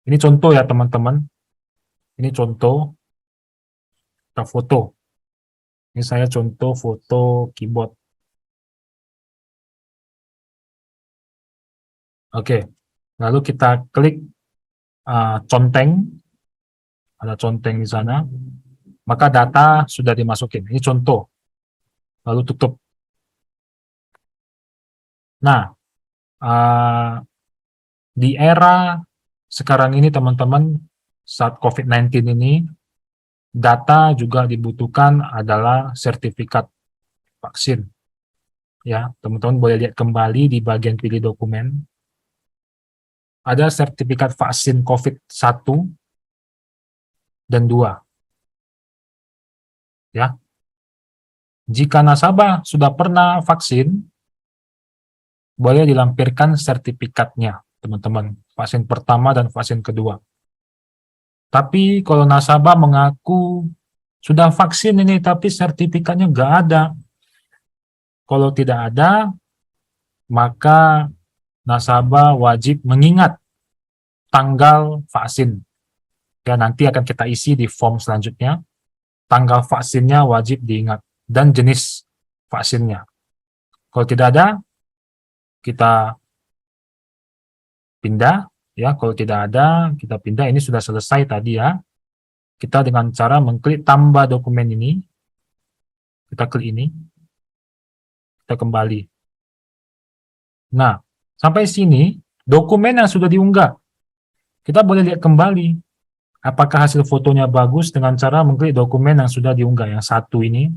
Ini contoh ya teman-teman. Ini contoh. Kita foto. Ini saya contoh foto keyboard. Oke. Lalu kita klik conteng. Ada conteng di sana. Maka data sudah dimasukin. Ini contoh. Lalu tutup. Nah, di era sekarang ini teman-teman, saat COVID-19 ini, data juga dibutuhkan adalah sertifikat vaksin. Ya, teman-teman boleh lihat kembali di bagian pilih dokumen. Ada sertifikat vaksin COVID-1 dan 2. Ya. Jika nasabah sudah pernah vaksin, boleh dilampirkan sertifikatnya, teman-teman. Vaksin pertama dan vaksin kedua. Tapi kalau nasabah mengaku sudah vaksin ini, tapi sertifikatnya nggak ada. Kalau tidak ada, maka nasabah wajib mengingat tanggal vaksin. Ya, nanti akan kita isi di form selanjutnya. Tanggal vaksinnya wajib diingat. Dan jenis vaksinnya. Kalau tidak ada, kita pindah. Ya, kalau tidak ada, kita pindah. Ini sudah selesai tadi ya. Kita dengan cara mengklik tambah dokumen ini. Kita klik ini. Kita kembali. Nah, sampai sini, dokumen yang sudah diunggah. Kita boleh lihat kembali. Apakah hasil fotonya bagus dengan cara mengklik dokumen yang sudah diunggah. Yang satu ini.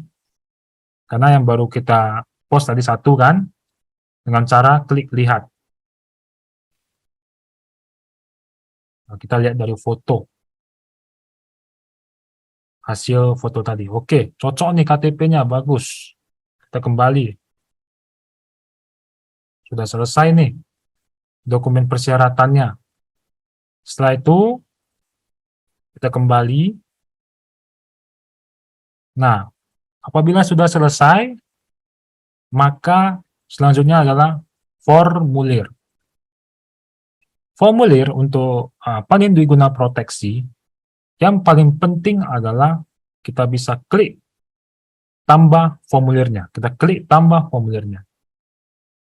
Karena yang baru kita post tadi satu kan. Dengan cara klik lihat. Nah, kita lihat dari foto. Hasil foto tadi. Oke, cocok nih KTP-nya, bagus. Kita kembali. Sudah selesai nih dokumen persyaratannya. Setelah itu, kita kembali. Nah, apabila sudah selesai, maka selanjutnya adalah formulir. Formulir untuk Panindui Guna Proteksi, yang paling penting adalah kita bisa klik tambah formulirnya. Kita klik tambah formulirnya.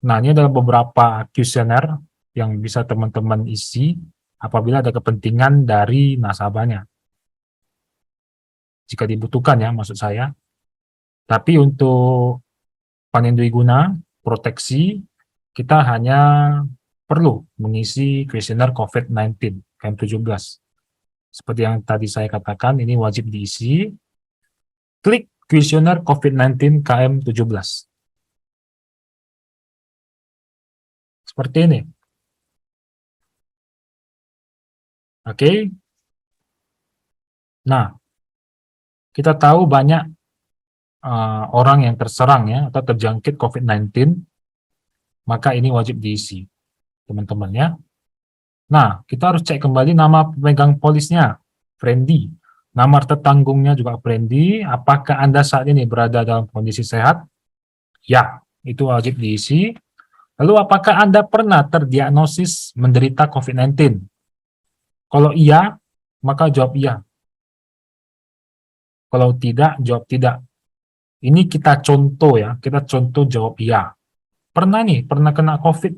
Nah, ini adalah beberapa kuesioner yang bisa teman-teman isi apabila ada kepentingan dari nasabahnya. Jika dibutuhkan ya, maksud saya. Tapi untuk Panindui Guna Proteksi, kita hanya perlu mengisi kuesioner COVID-19 KM17. Seperti yang tadi saya katakan, ini wajib diisi. Klik kuesioner COVID-19 KM17. Seperti ini. Oke. Nah, kita tahu banyak orang yang terserang ya atau terjangkit COVID-19, maka ini wajib diisi, teman-teman ya. Nah, kita harus cek kembali nama pemegang polisnya, Friendly. Nama tertanggungnya juga Friendly. Apakah Anda saat ini berada dalam kondisi sehat? Ya, itu wajib diisi. Lalu apakah Anda pernah terdiagnosis menderita COVID-19? Kalau iya, maka jawab iya. Kalau tidak, jawab tidak. Ini kita contoh ya, kita contoh jawab iya. Pernah kena COVID.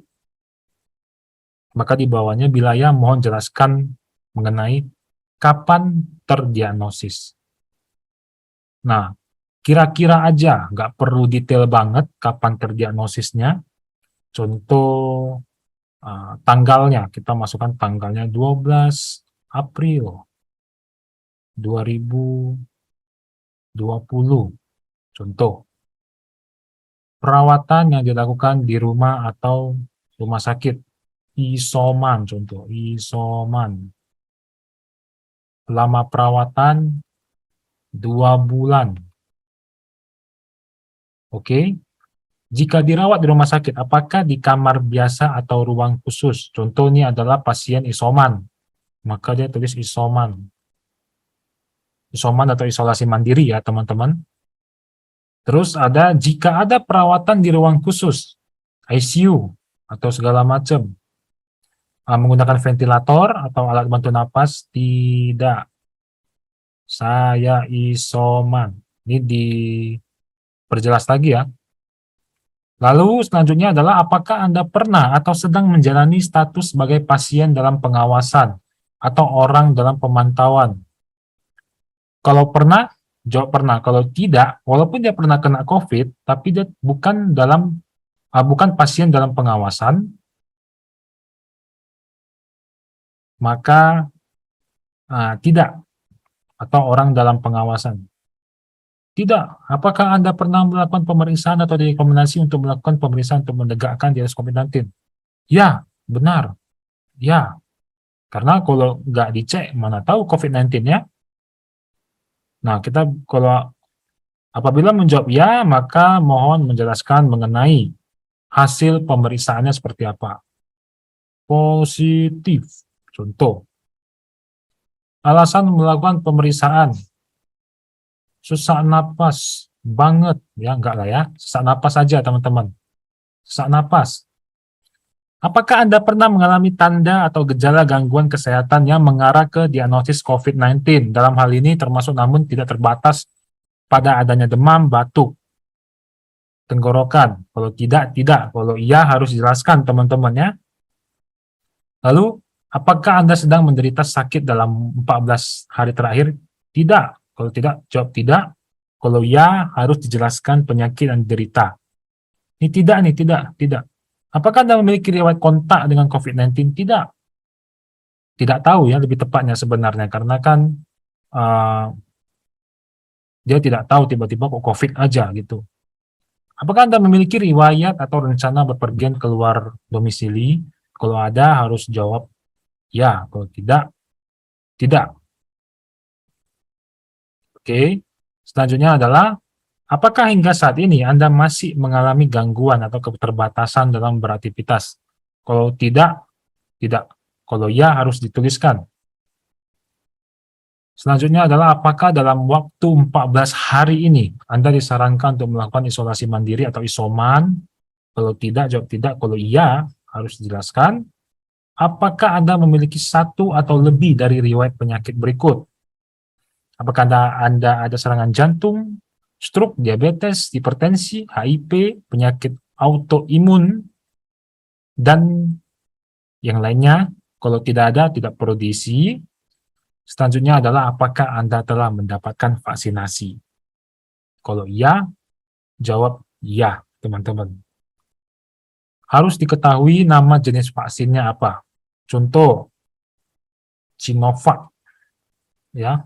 Maka di bawahnya bila ya mohon jelaskan mengenai kapan terdiagnosis. Nah, kira-kira aja, nggak perlu detail banget kapan terdiagnosisnya. Contoh tanggalnya, kita masukkan tanggalnya 12 April 2020. Contoh, perawatan yang dilakukan di rumah atau rumah sakit, isoman, contoh, isoman. Lama perawatan 2 bulan. Oke. Jika dirawat di rumah sakit, apakah di kamar biasa atau ruang khusus? Contoh ini adalah pasien isoman. Maka dia tulis isoman. Isoman atau isolasi mandiri ya, teman-teman. Terus ada jika ada perawatan di ruang khusus, ICU atau segala macam, menggunakan ventilator atau alat bantu napas, tidak. Saya isoman. Ini diperjelas lagi ya. Lalu selanjutnya adalah apakah Anda pernah atau sedang menjalani status sebagai pasien dalam pengawasan atau orang dalam pemantauan. Kalau pernah, jawab pernah. Kalau tidak, walaupun dia pernah kena COVID, tapi dia bukan pasien dalam pengawasan, maka tidak, atau orang dalam pengawasan. Tidak. Apakah Anda pernah melakukan pemeriksaan atau direkomendasi untuk melakukan pemeriksaan untuk menegakkan diagnosis COVID-19? Ya, benar. Ya. Karena kalau nggak dicek, mana tahu COVID-19 ya. Nah, kita kalau apabila menjawab ya, maka mohon menjelaskan mengenai hasil pemeriksaannya seperti apa. Positif. Contoh. Alasan melakukan pemeriksaan. Sesak napas banget. Ya, enggak lah ya. Sesak napas saja, teman-teman. Sesak napas. Apakah Anda pernah mengalami tanda atau gejala gangguan kesehatan yang mengarah ke diagnosis COVID-19? Dalam hal ini termasuk namun tidak terbatas pada adanya demam, batuk, tenggorokan. Kalau tidak, tidak. Kalau iya harus dijelaskan teman-teman ya. Lalu, apakah Anda sedang menderita sakit dalam 14 hari terakhir? Tidak. Kalau tidak, jawab tidak. Kalau ya, harus dijelaskan penyakit yang diderita. Ini tidak nih, tidak. Apakah Anda memiliki riwayat kontak dengan COVID-19? Tidak. Tidak tahu ya, lebih tepatnya sebenarnya. Karena kan dia tidak tahu tiba-tiba kok COVID aja gitu. Apakah Anda memiliki riwayat atau rencana berpergian keluar domisili? Kalau ada, harus jawab ya. Kalau tidak, tidak. Oke. Selanjutnya adalah, apakah hingga saat ini Anda masih mengalami gangguan atau keterbatasan dalam beraktivitas? Kalau tidak, tidak. Kalau ya, harus dituliskan. Selanjutnya adalah, apakah dalam waktu 14 hari ini Anda disarankan untuk melakukan isolasi mandiri atau isoman? Kalau tidak, jawab tidak. Kalau iya, harus dijelaskan. Apakah Anda memiliki satu atau lebih dari riwayat penyakit berikut? Apakah Anda ada serangan jantung, stroke, diabetes, hipertensi, HIV, penyakit autoimun, dan yang lainnya? Kalau tidak ada, tidak perlu diisi. Selanjutnya adalah, apakah Anda telah mendapatkan vaksinasi? Kalau iya, jawab iya, teman-teman. Harus diketahui nama jenis vaksinnya apa. Contoh, Sinovac, ya.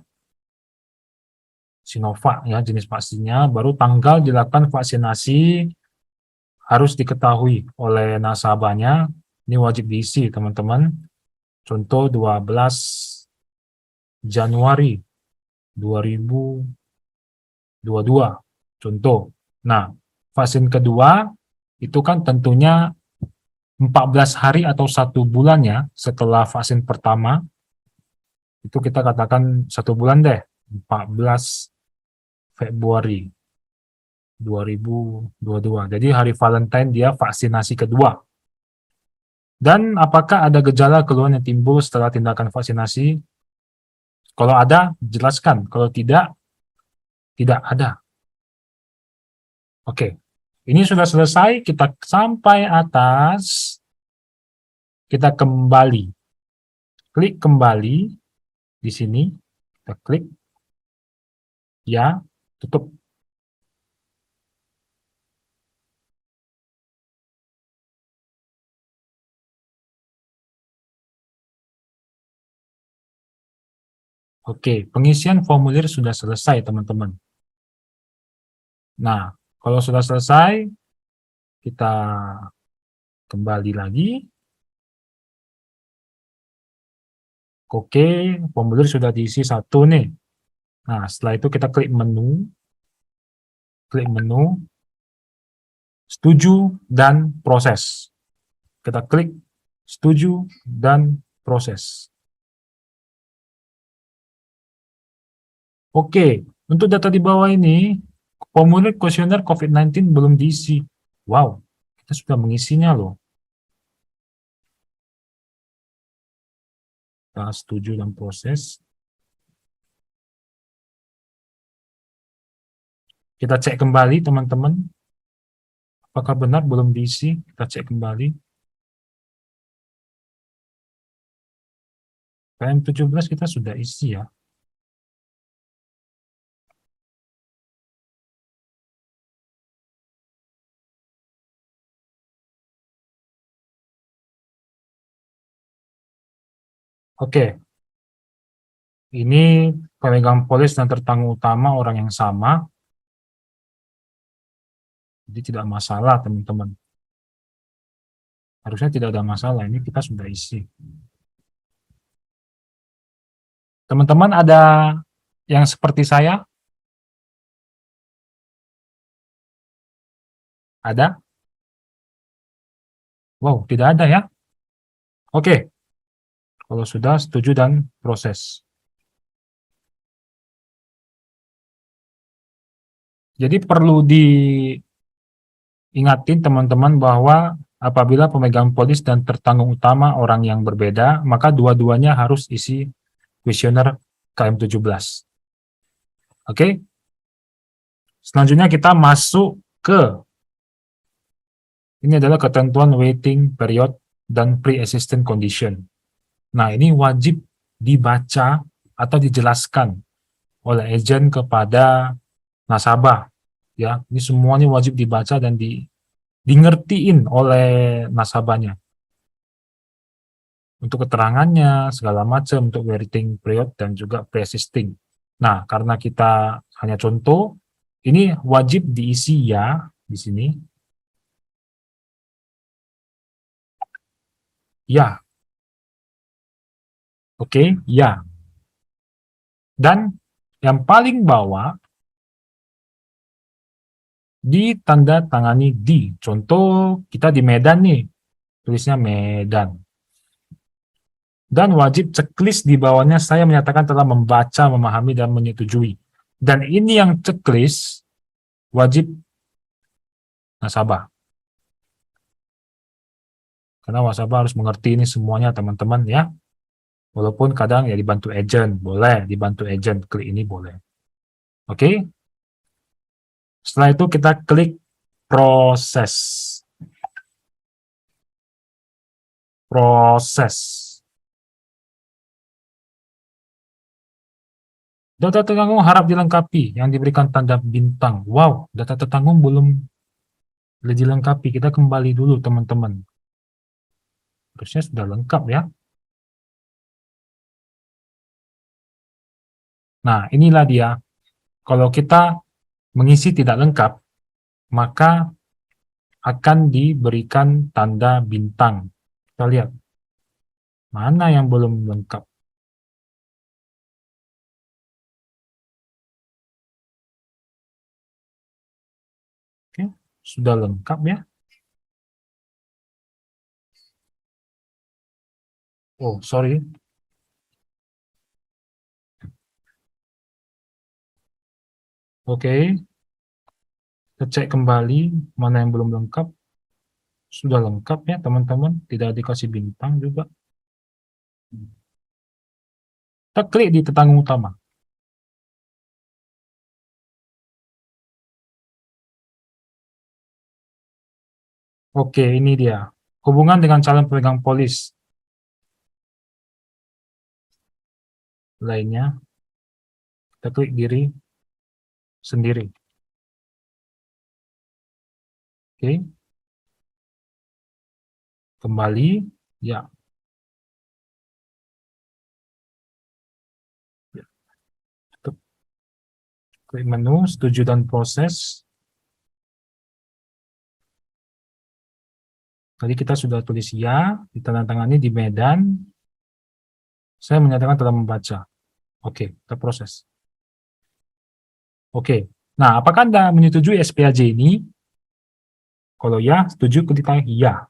Sinovac, ya, jenis vaksinnya. Baru tanggal dilakukan vaksinasi harus diketahui oleh nasabahnya. Ini wajib diisi, teman-teman. Contoh, 12 Januari 2022. Contoh. Nah, vaksin kedua itu kan tentunya 14 hari atau 1 bulannya setelah vaksin pertama. Itu kita katakan 1 bulan deh. 14 Februari 2022. Jadi hari Valentine dia vaksinasi kedua. Dan apakah ada gejala keluhan yang timbul setelah tindakan vaksinasi? Kalau ada, jelaskan. Kalau tidak, tidak ada. Oke, ini sudah selesai. Kita sampai atas. Kita kembali. Klik kembali di sini. Kita klik. Ya, tutup. Oke, pengisian formulir sudah selesai, teman-teman. Nah, kalau sudah selesai, kita kembali lagi. Oke, formulir sudah diisi 1 nih. Nah, setelah itu kita klik menu, setuju dan proses. Kita klik setuju dan proses. Oke, untuk data di bawah ini, formulir kuesioner COVID-19 belum diisi. Wow, kita sudah mengisinya loh. Kita setuju dan proses. Kita cek kembali, teman-teman. Apakah benar belum diisi? Kita cek kembali. PM17 kita sudah isi ya. Oke. Ini pemegang polis dan tertanggung utama orang yang sama. Jadi tidak masalah, teman-teman. Harusnya tidak ada masalah. Ini kita sudah isi. Teman-teman ada yang seperti saya? Ada? Wow, tidak ada ya? Oke. Kalau sudah, setuju dan proses. Jadi perlu diingatin teman-teman bahwa apabila pemegang polis dan tertanggung utama orang yang berbeda, maka dua-duanya harus isi kuesioner KM17. Oke? Selanjutnya kita masuk ke, ini adalah ketentuan waiting period dan pre-existing condition. Nah, ini wajib dibaca atau dijelaskan oleh agen kepada nasabah. Ya, ini semuanya wajib dibaca dan dingertiin oleh nasabahnya. Untuk keterangannya, segala macam, untuk waiting period dan juga pre-existing. Nah, karena kita hanya contoh, ini wajib diisi ya di sini. Ya. Oke, ya. Dan yang paling bawah ditandatangani di. Contoh kita di Medan nih, tulisnya Medan. Dan wajib checklist di bawahnya saya menyatakan telah membaca, memahami, dan menyetujui. Dan ini yang checklist wajib nasabah. Karena nasabah harus mengerti ini semuanya teman-teman ya. Walaupun kadang ya dibantu agent, boleh. Dibantu agent, klik ini boleh. Oke. Setelah itu kita klik proses. Proses. Data tertanggung harap dilengkapi yang diberikan tanda bintang. Wow, data tertanggung belum dilengkapi. Kita kembali dulu teman-teman. Harusnya sudah lengkap ya. Nah, inilah dia. Kalau kita mengisi tidak lengkap, maka akan diberikan tanda bintang. Kita lihat. Mana yang belum lengkap? Oke, sudah lengkap ya. Oh, sorry. Oke, kita cek kembali mana yang belum lengkap. Sudah lengkap ya teman-teman, tidak dikasih bintang juga. Kita klik di tertanggung utama. Oke, ini dia. Hubungan dengan calon pemegang polis lainnya. Kita klik diri sendiri. Oke. Kembali. Ya. Klik menu, setuju dan proses. Tadi kita sudah tulis ya, ditandatangani di Medan. Saya menyatakan telah membaca. Oke, kita proses. Oke, nah apakah Anda menyetujui SPAJ ini? Kalau ya, setuju klik ya.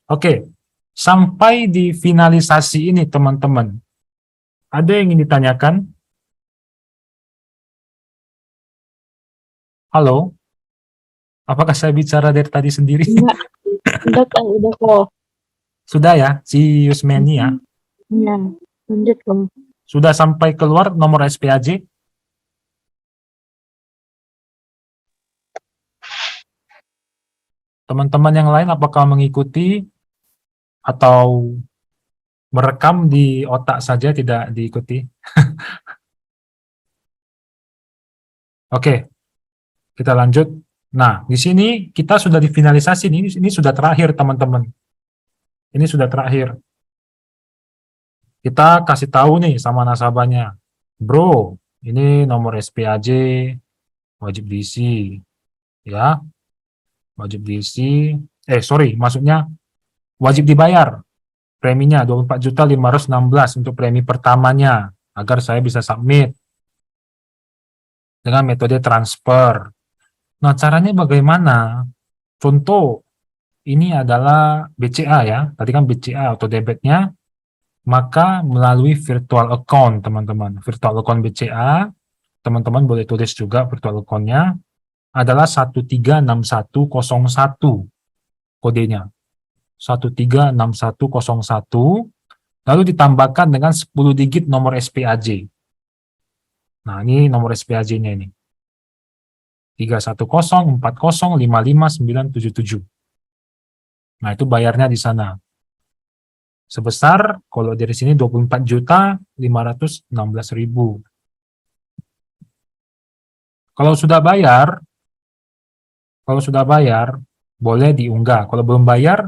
Oke, sampai di finalisasi ini teman-teman, ada yang ingin ditanyakan? Halo? Apakah saya bicara dari tadi sendiri? Udah kan, udah kok. Sudah ya, si Yusmeni ya. Ya, lanjut kok. Sudah sampai keluar nomor SPAJ? Teman-teman yang lain apakah mengikuti atau merekam di otak saja tidak diikuti? Oke, kita lanjut. Nah, di sini kita sudah difinalisasi, ini sudah terakhir teman-teman. Ini sudah terakhir. Kita kasih tahu nih sama nasabahnya, bro, ini nomor SPAJ wajib diisi, ya, wajib diisi. Maksudnya wajib dibayar preminya 24.516 untuk premi pertamanya agar saya bisa submit dengan metode transfer. Nah, caranya bagaimana? Contoh, ini adalah BCA ya. Tadi kan BCA atau debitnya, maka melalui virtual account, teman-teman. Virtual account BCA, teman-teman boleh tulis juga virtual account-nya, adalah 136101 kodenya. 136101, lalu ditambahkan dengan 10 digit nomor SPAJ. Nah, ini nomor SPAJ-nya ini. 31040559777. Nah, itu bayarnya di sana. Sebesar, kalau dari sini 24.516.000. Kalau sudah bayar, boleh diunggah. Kalau belum bayar,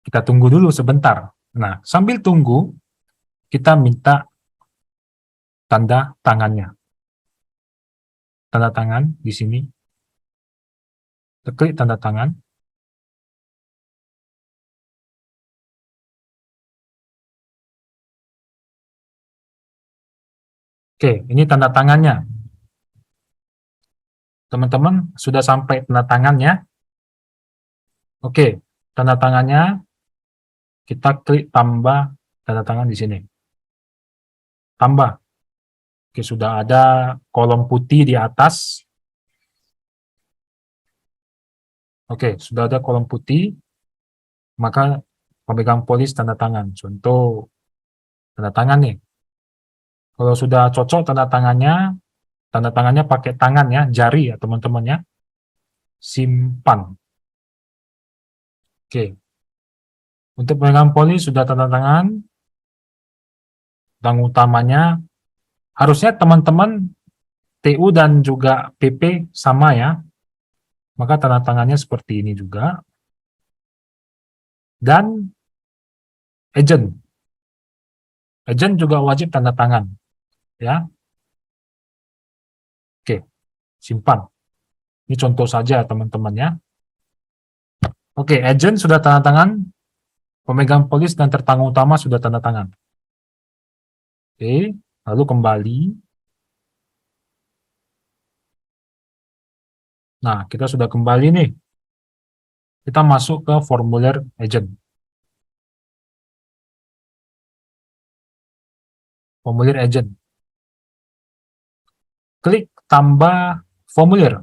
kita tunggu dulu sebentar. Nah, sambil tunggu, kita minta tanda tangannya. Tanda tangan di sini. Klik tanda tangan. Oke, ini tanda tangannya. Teman-teman, sudah sampai tanda tangannya? Oke, tanda tangannya, kita klik tambah tanda tangan di sini. Tambah. Oke, sudah ada kolom putih di atas. Oke, sudah ada kolom putih, maka pemegang polis tanda tangan. Contoh, tanda tangan nih. Kalau sudah cocok tanda tangannya pakai tangan ya, jari ya teman-teman ya. Simpan. Oke. Untuk pemegang polis sudah tanda tangan. Bank utamanya, harusnya teman-teman TU dan juga PP sama ya. Maka tanda tangannya seperti ini juga. Dan agent. Agent juga wajib tanda tangan. Ya. Oke, simpan. Ini contoh saja teman-teman ya. Oke, agent sudah tanda tangan. Pemegang polis dan tertanggung utama sudah tanda tangan. Oke, lalu kembali. Nah, kita sudah kembali nih. Kita masuk ke formulir agent. Formulir agent. Klik tambah formulir.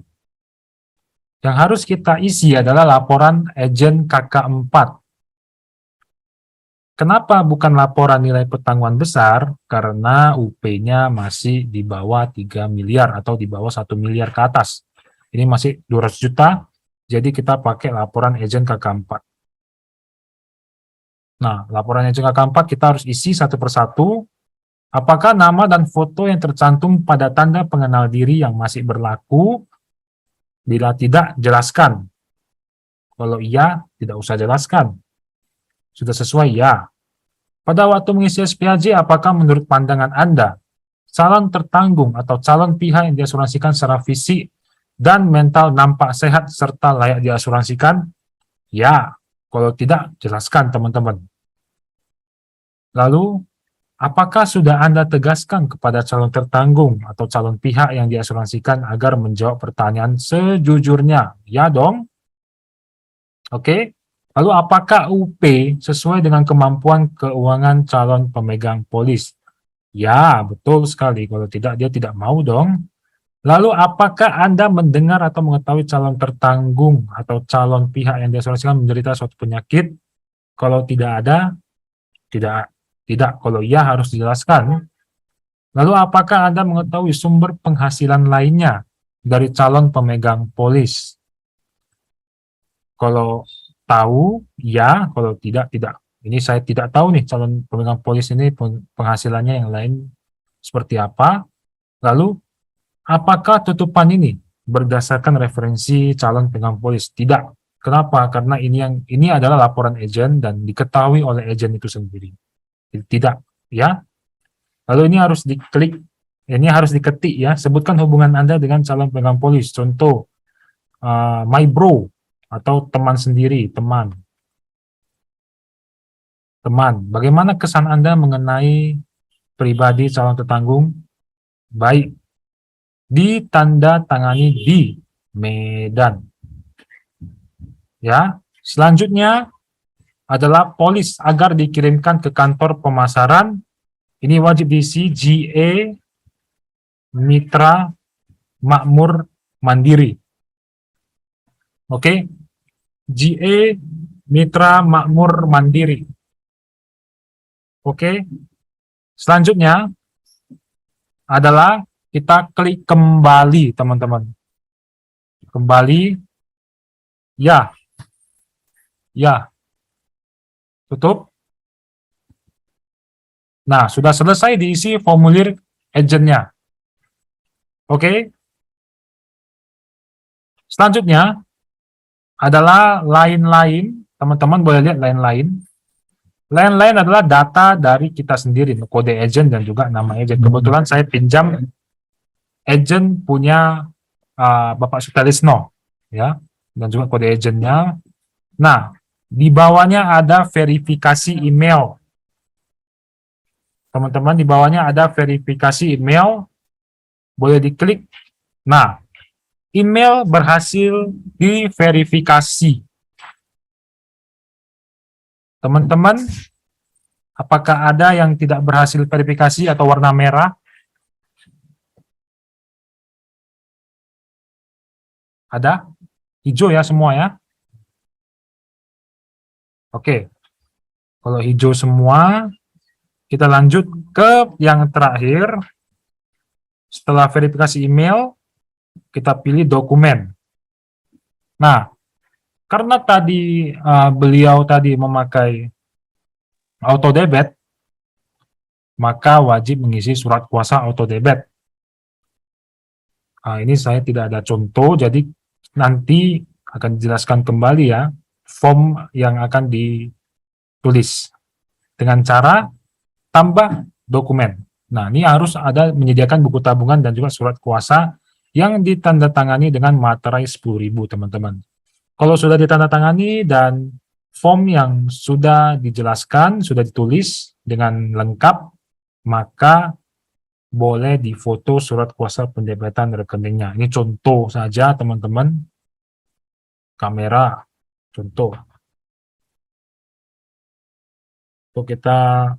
Yang harus kita isi adalah laporan agent KK4. Kenapa bukan laporan nilai pertanggungan besar? Karena UP-nya masih di bawah 3 miliar atau di bawah 1 miliar ke atas. Ini masih 200 juta, jadi kita pakai laporan agent KK4. Nah, laporan agent KK4 kita harus isi satu persatu. Apakah nama dan foto yang tercantum pada tanda pengenal diri yang masih berlaku? Bila tidak, jelaskan. Kalau iya, tidak usah jelaskan. Sudah sesuai, ya. Pada waktu mengisi SPAJ, apakah menurut pandangan Anda, calon tertanggung atau calon pihak yang diasuransikan secara fisik dan mental nampak sehat serta layak diasuransikan? Ya. Kalau tidak, jelaskan teman-teman. Lalu, apakah sudah Anda tegaskan kepada calon tertanggung atau calon pihak yang diasuransikan agar menjawab pertanyaan sejujurnya? Ya dong. Oke. Lalu apakah UP sesuai dengan kemampuan keuangan calon pemegang polis? Ya, betul sekali. Kalau tidak, dia tidak mau dong. Lalu apakah Anda mendengar atau mengetahui calon tertanggung atau calon pihak yang diasuransikan menderita suatu penyakit? Kalau tidak ada, tidak. Kalau iya harus dijelaskan. Lalu apakah Anda mengetahui sumber penghasilan lainnya dari calon pemegang polis? Kalau tahu, ya. Kalau tidak, tidak. Ini saya tidak tahu nih calon pemegang polis ini penghasilannya yang lain seperti apa. Lalu, apakah tutupan ini berdasarkan referensi calon pemegang polis? Tidak. Kenapa? Karena ini adalah laporan agent dan diketahui oleh agent itu sendiri. Tidak, ya. Lalu ini harus diklik, ini harus diketik ya. Sebutkan hubungan Anda dengan calon pemegang polis. Contoh, my bro atau teman sendiri, teman. Bagaimana kesan Anda mengenai pribadi calon tertanggung? Baik. Ditanda tangani di Medan. Ya. Selanjutnya adalah polis agar dikirimkan ke kantor pemasaran. Ini wajib diisi GA Mitra Makmur Mandiri. Oke. GA Mitra Makmur Mandiri. Oke. Selanjutnya adalah kita klik kembali, teman-teman. Kembali. Ya. Ya. Tutup. Nah, sudah selesai diisi formulir agentnya. Oke. Selanjutnya adalah lain-lain. Teman-teman boleh lihat lain-lain. Lain-lain adalah data dari kita sendiri, kode agent dan juga nama agent. Kebetulan saya pinjam agent punya Bapak Sutalisno, ya, dan juga kode agentnya. Nah, di bawahnya ada verifikasi email. Teman-teman, di bawahnya ada verifikasi email, boleh diklik. Nah, email berhasil diverifikasi. Teman-teman, apakah ada yang tidak berhasil verifikasi atau warna merah? Ada? Hijau ya semua ya? Oke. Kalau hijau semua, kita lanjut ke yang terakhir. Setelah verifikasi email, kita pilih dokumen. Nah, karena tadi beliau tadi memakai auto debit, maka wajib mengisi surat kuasa auto debit. Nah, ini saya tidak ada contoh, jadi nanti akan dijelaskan kembali ya, form yang akan ditulis dengan cara tambah dokumen. Nah, ini harus ada menyediakan buku tabungan dan juga surat kuasa yang ditandatangani dengan materai 10.000, teman-teman. Kalau sudah ditandatangani dan form yang sudah dijelaskan, sudah ditulis dengan lengkap, maka boleh difoto surat kuasa pendebitan rekeningnya. Ini contoh saja, teman-teman. Kamera, contoh. Untuk kita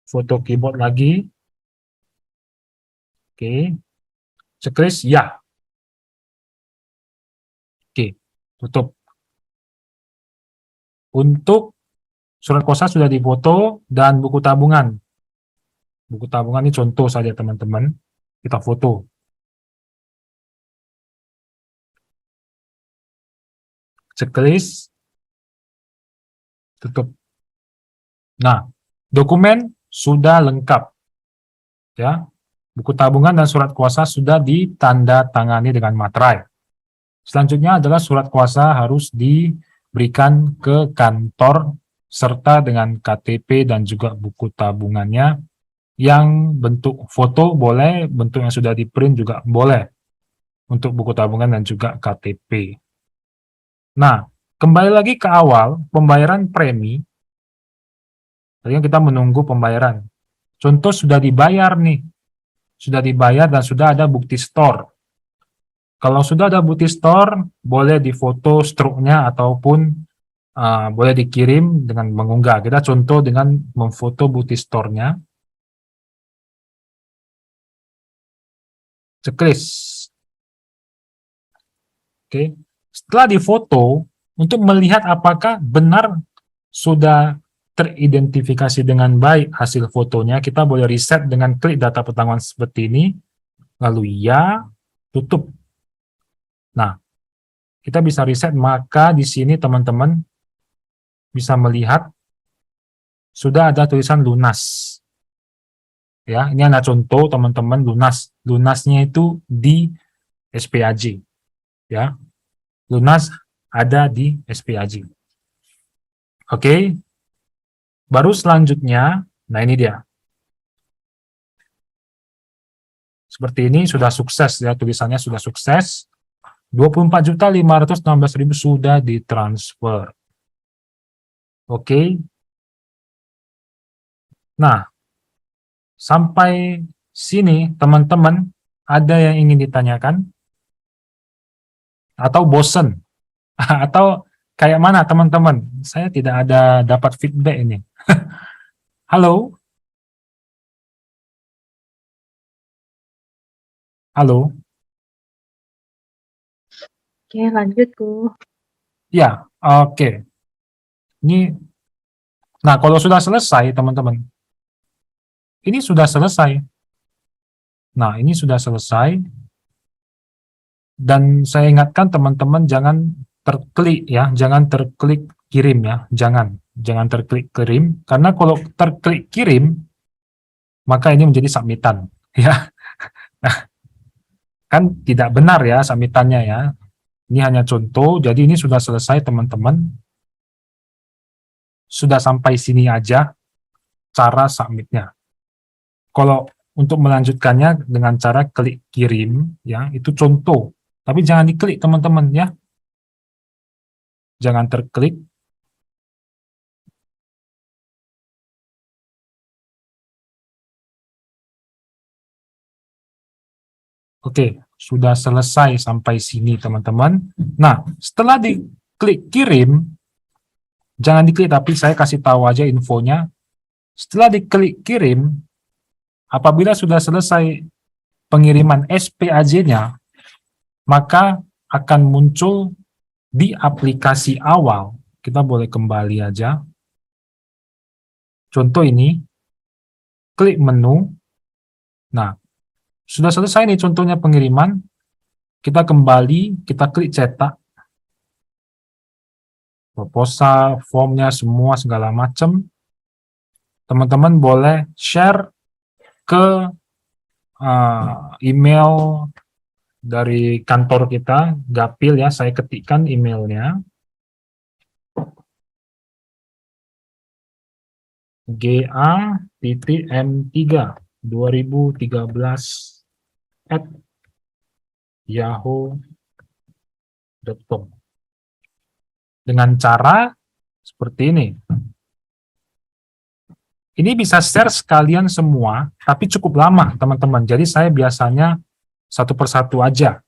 foto keyboard lagi. Oke. Checklist, ya. Oke, tutup. Untuk surat kuasa sudah difoto dan buku tabungan. Buku tabungan ini contoh saja, teman-teman. Kita foto. Checklist. Tutup. Nah, dokumen sudah lengkap. Ya. Buku tabungan dan surat kuasa sudah ditandatangani dengan materai. Selanjutnya adalah surat kuasa harus diberikan ke kantor serta dengan KTP dan juga buku tabungannya, yang bentuk foto boleh, bentuk yang sudah di print juga boleh untuk buku tabungan dan juga KTP. Nah, kembali lagi ke awal, pembayaran premi. Tadi kan kita menunggu pembayaran. Contoh sudah dibayar nih, sudah dibayar dan sudah ada bukti store. Kalau sudah ada bukti store, boleh difoto struknya ataupun boleh dikirim dengan mengunggah. Kita contoh dengan memfoto bukti store-nya. Checklist. Oke. Setelah difoto, untuk melihat apakah benar sudah teridentifikasi dengan baik hasil fotonya, kita boleh reset dengan klik data pertanggungan seperti ini, lalu ya, tutup. Nah, kita bisa reset, maka di sini teman-teman bisa melihat sudah ada tulisan lunas. Ya, ini ada contoh teman-teman, lunas. Lunasnya itu di SPAJ. Ya. Lunas ada di SPAJ. Oke. Baru selanjutnya, nah ini dia. Seperti ini sudah sukses ya, tulisannya sudah sukses. 24.516.000 sudah ditransfer. Oke. Nah, sampai sini teman-teman ada yang ingin ditanyakan? Atau bosen? Atau kayak mana teman-teman? Saya tidak ada dapat feedback ini. Halo? Halo? Oke, lanjut ku. Ya, oke. Ini, nah kalau sudah selesai teman-teman, ini sudah selesai. Nah, ini sudah selesai. Dan saya ingatkan teman-teman jangan terklik ya, jangan terklik kirim ya, jangan terklik kirim, karena kalau terklik kirim, maka ini menjadi submitan ya. Nah, kan tidak benar ya submitannya ya. Ini hanya contoh, jadi ini sudah selesai teman-teman. Sudah sampai sini aja cara submitnya. Kalau untuk melanjutkannya dengan cara klik kirim, ya itu contoh. Tapi jangan diklik teman-teman ya. Jangan terklik. Oke, sudah selesai sampai sini teman-teman. Nah, setelah diklik kirim, jangan diklik tapi saya kasih tahu aja infonya. Setelah diklik kirim, apabila sudah selesai pengiriman SPAJ-nya, maka akan muncul di aplikasi awal. Kita boleh kembali aja. Contoh ini, klik menu. Nah, sudah selesai nih contohnya pengiriman. Kita kembali, kita klik cetak. Proposal, formnya, semua segala macam. Teman-teman boleh share ke email dari kantor kita, Gapil ya, saya ketikkan emailnya. ga.m3m13 @yahoo.com dengan cara seperti ini. Ini bisa share sekalian semua, tapi cukup lama teman-teman. Jadi saya biasanya satu persatu aja.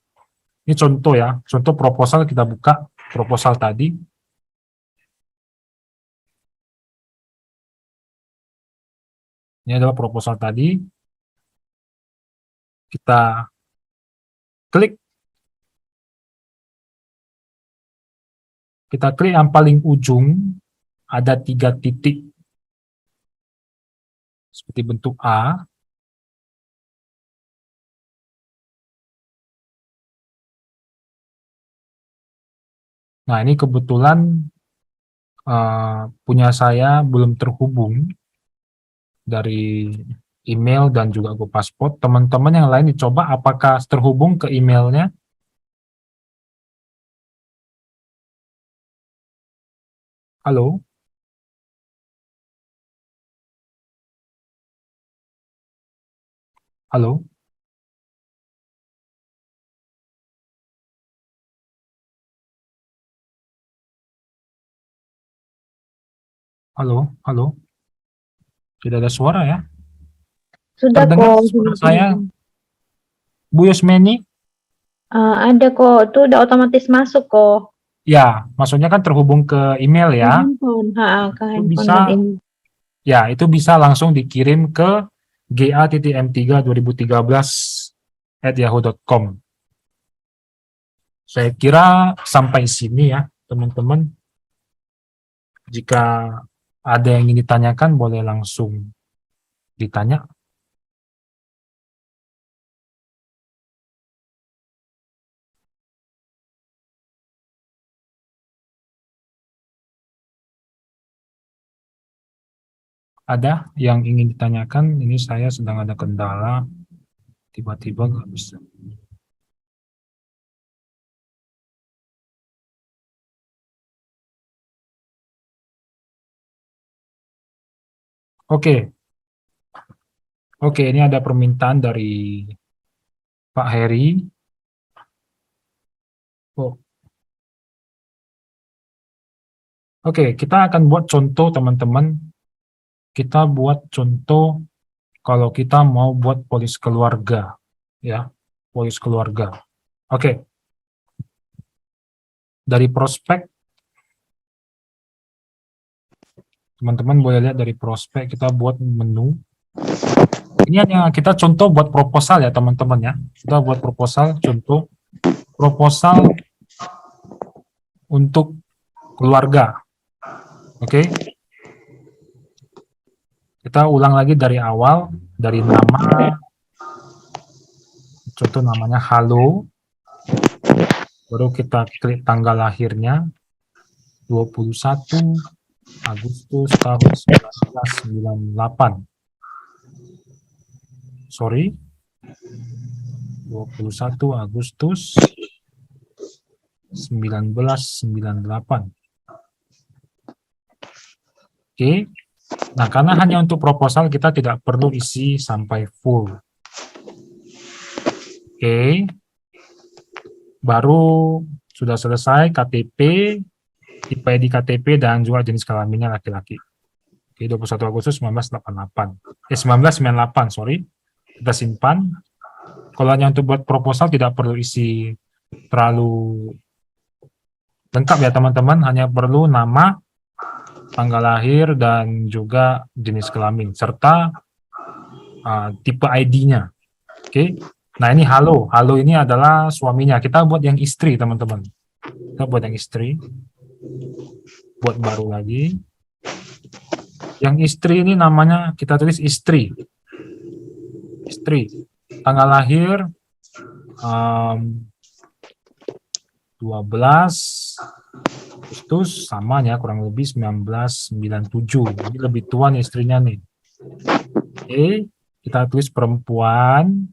Ini contoh ya, contoh proposal, kita buka proposal tadi. Ini adalah proposal tadi. Kita klik. Kita klik yang paling ujung, ada 3 titik. Seperti bentuk A. Nah, ini kebetulan punya saya belum terhubung dari email dan juga GoPasport. Teman-teman yang lain dicoba apakah terhubung ke emailnya. Halo? Halo? Halo? Halo? Tidak ada suara ya? Sudah Terdengar kok. suara saya? Bu Yusmeni? Ada kok, itu udah otomatis masuk kok. Ya, maksudnya kan terhubung ke email Ke ya. handphone, ke Itu handphone bisa, dan ini. ya itu bisa langsung dikirim ke ga.m3 2013 @yahoo.com. Saya kira sampai sini ya teman-teman. Jika ada yang ingin ditanyakan boleh langsung ditanya. Ada yang ingin ditanyakan? Ini saya sedang ada kendala, tiba-tiba nggak bisa. Oke. Oke, ini ada permintaan dari Pak Heri. Oh. Oke, kita akan buat contoh teman-teman. Kita buat contoh kalau kita mau buat polis keluarga, ya, polis keluarga. Oke. Dari prospek, teman-teman boleh lihat dari prospek, kita buat menu. Ini hanya kita contoh buat proposal ya teman-teman ya. Kita buat proposal, contoh proposal untuk keluarga. Oke. Kita ulang lagi dari awal, dari nama, contoh namanya halo, baru kita klik tanggal lahirnya, 21 Agustus tahun 1998. Sorry, 21 Agustus 1998. Oke. Nah, karena hanya untuk proposal kita tidak perlu isi sampai full. Oke. Baru sudah selesai KTP, IP ID KTP dan juga jenis kelaminnya laki-laki. Oke, 21 Agustus 1988. 1998, sorry. Kita simpan. Kalau hanya untuk buat proposal tidak perlu isi terlalu lengkap ya teman-teman, hanya perlu nama, tanggal lahir, dan juga jenis kelamin, serta tipe ID-nya. Oke. Nah ini halo. Halo ini adalah suaminya. Kita buat yang istri teman-teman. Kita buat yang istri. Buat baru lagi. Yang istri ini namanya kita tulis istri. Istri. Tanggal lahir 12 Agustus, samanya kurang lebih 1997. Ini lebih tua nih istrinya nih. Oke, kita tulis perempuan,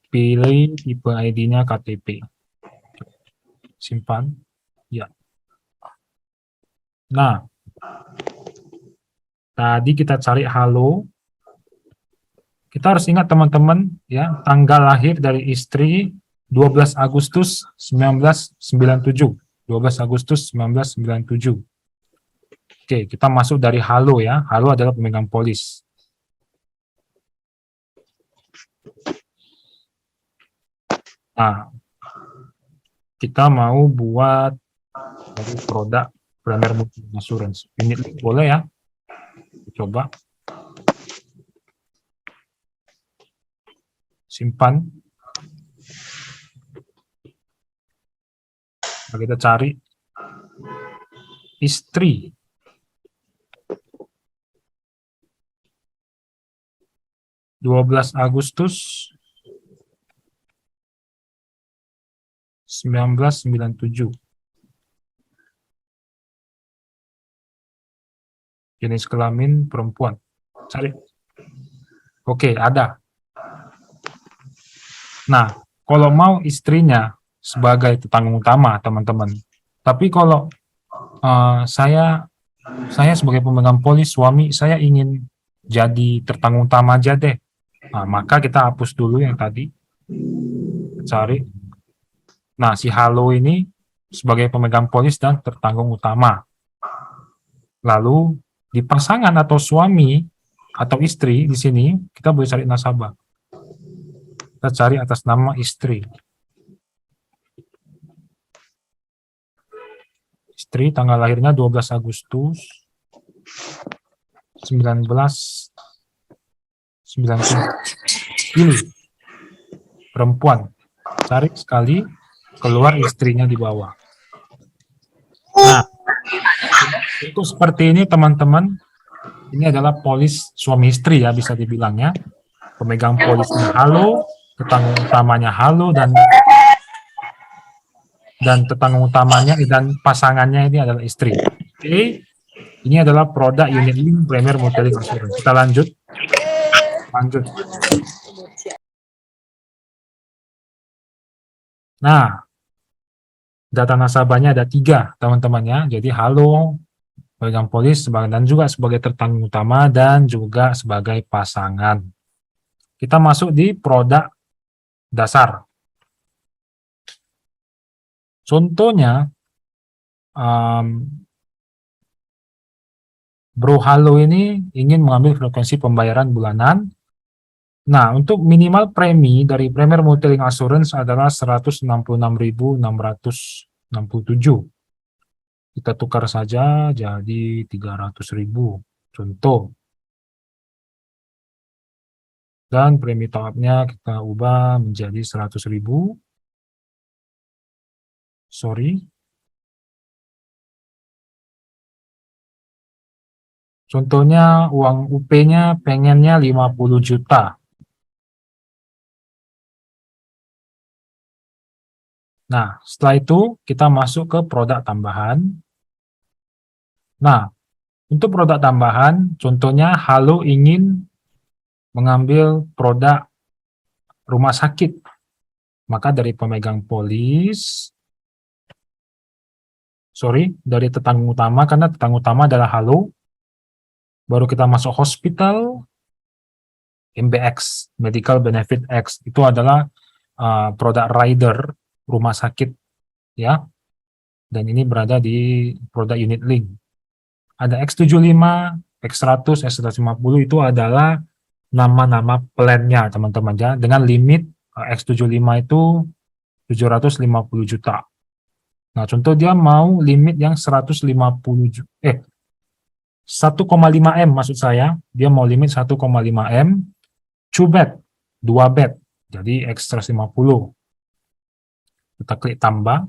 pilih tipe ID-nya KTP. Simpan. Ya. Nah, tadi kita cari halo. Kita harus ingat teman-teman ya, tanggal lahir dari istri 12 Agustus 1997. 12 Agustus 1997. Oke, kita masuk dari halo ya. Halo adalah pemegang polis. Nah, kita mau buat dari produk Premier Mutual Insurance. Unit link boleh ya? Coba. Simpan. Nah, kita cari istri. (12 Agustus 1997). Jenis kelamin perempuan. Cari. Oke, ada. Nah, kalau mau istrinya sebagai tetangga utama, teman-teman. Tapi kalau saya sebagai pemegang polis, suami saya ingin jadi tertanggung utama aja deh. Nah, maka kita hapus dulu yang tadi. Cari. Nah, si halo ini sebagai pemegang polis dan tertanggung utama. Lalu di pasangan atau suami atau istri di sini kita boleh cari nasabah. Kita cari atas nama istri. Istri tanggal lahirnya 12 Agustus 1997. Pilih perempuan. Cari sekali, keluar istrinya di bawah. Nah, itu seperti ini teman-teman. Ini adalah polis suami istri ya, bisa dibilangnya. Pemegang polisnya halo, tetangga utamanya halo, dan tetangga utamanya dan pasangannya ini adalah istri. Oke, ini adalah produk unit link Premier Mutual Insurance. Kita lanjut. Nah, data nasabahnya ada 3 teman-teman ya. Jadi halo, pemegang polis, dan juga sebagai tertanggung utama dan juga sebagai pasangan. Kita masuk di produk dasar. Contohnya, Bro Halo ini ingin mengambil frekuensi pembayaran bulanan. Nah, untuk minimal premi dari Premier Mutual Insurance adalah 166.667. Kita tukar saja jadi 300.000. Contoh. Dan premi top-nya kita ubah menjadi 100.000. Sorry. Contohnya uang UP-nya pengennya 50 juta. Nah, setelah itu kita masuk ke produk tambahan. Nah, untuk produk tambahan, contohnya Halo ingin mengambil produk rumah sakit. Maka dari pemegang polis, dari tetangga utama, karena tetangga utama adalah Halo, baru kita masuk hospital, MBX, Medical Benefit X, itu adalah produk rider rumah sakit, ya. Dan ini berada di produk unit link. Ada X75, X100, S150 itu adalah nama-nama plan-nya, teman-teman, ya, dengan limit X75 itu 750 juta. Nah, contoh dia mau limit yang 150 juta, 1,5 M maksud saya, dia mau limit 1,5 M, 2 bet, 2 bet, jadi X 150. Kita klik tambah.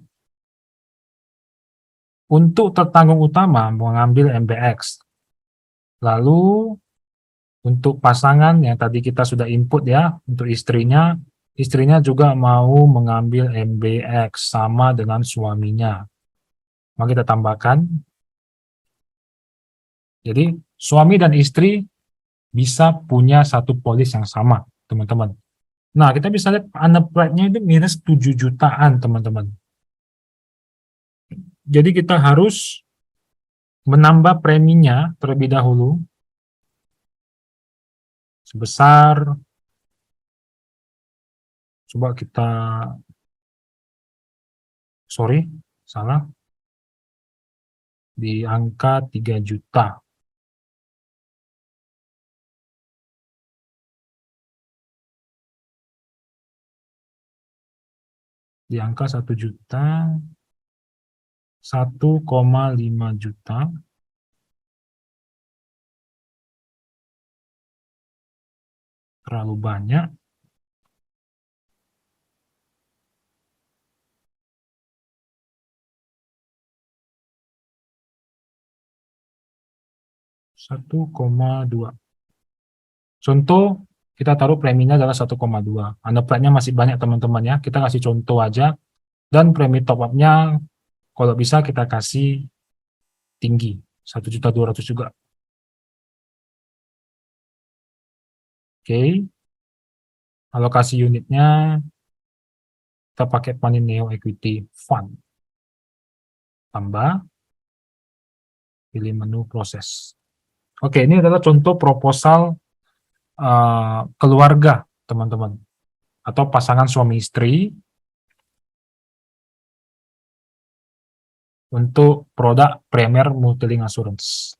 Untuk tertanggung utama mengambil MBX. Lalu untuk pasangan yang tadi kita sudah input ya, untuk istrinya juga mau mengambil MBX sama dengan suaminya. Maka kita tambahkan. Jadi suami dan istri bisa punya satu polis yang sama, teman-teman. Nah, kita bisa lihat unapplied-nya itu minus 7 jutaan, teman-teman. Jadi kita harus menambah preminya terlebih dahulu sebesar, coba kita, salah, di angka 3 juta. Di angka 1 juta, 1,5 juta. Terlalu banyak. $1,2. Contoh, kita taruh preminya adalah 1,2. Unapplied-nya masih banyak teman-teman ya. Kita kasih contoh aja. Dan premi top up-nya kalau bisa kita kasih tinggi, 1.200.000 juga. Oke. Alokasi unitnya kita pakai Panineo Equity Fund. Tambah, pilih menu proses. Oke, ini adalah contoh proposal keluarga, teman-teman. Atau pasangan suami istri untuk produk Premier Multilink Assurance.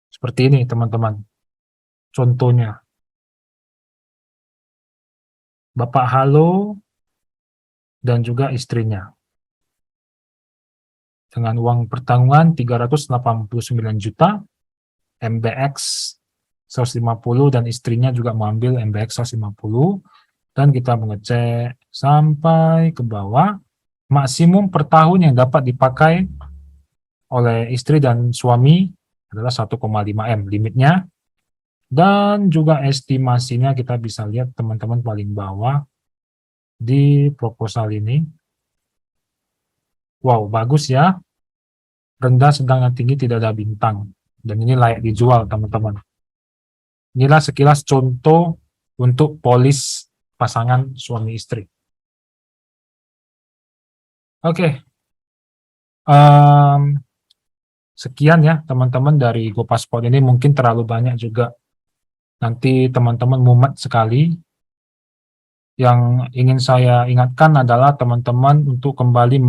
Seperti ini, teman-teman. Contohnya. Bapak Halo dan juga istrinya. Dengan uang pertanggungan 389 juta, MBX 150 dan istrinya juga mengambil MBX 150 dan kita mengecek sampai ke bawah. Maksimum per tahun yang dapat dipakai oleh istri dan suami adalah 1,5 M limitnya. Dan juga estimasinya kita bisa lihat teman-teman paling bawah di proposal ini. Wow, bagus ya. Rendah, sedang, dan tinggi tidak ada bintang. Dan ini layak dijual, teman-teman. Inilah sekilas contoh untuk polis pasangan suami istri. Oke. Sekian ya, teman-teman, dari GoPasport ini. Mungkin terlalu banyak juga. Nanti teman-teman mumet sekali. Yang ingin saya ingatkan adalah teman-teman untuk kembali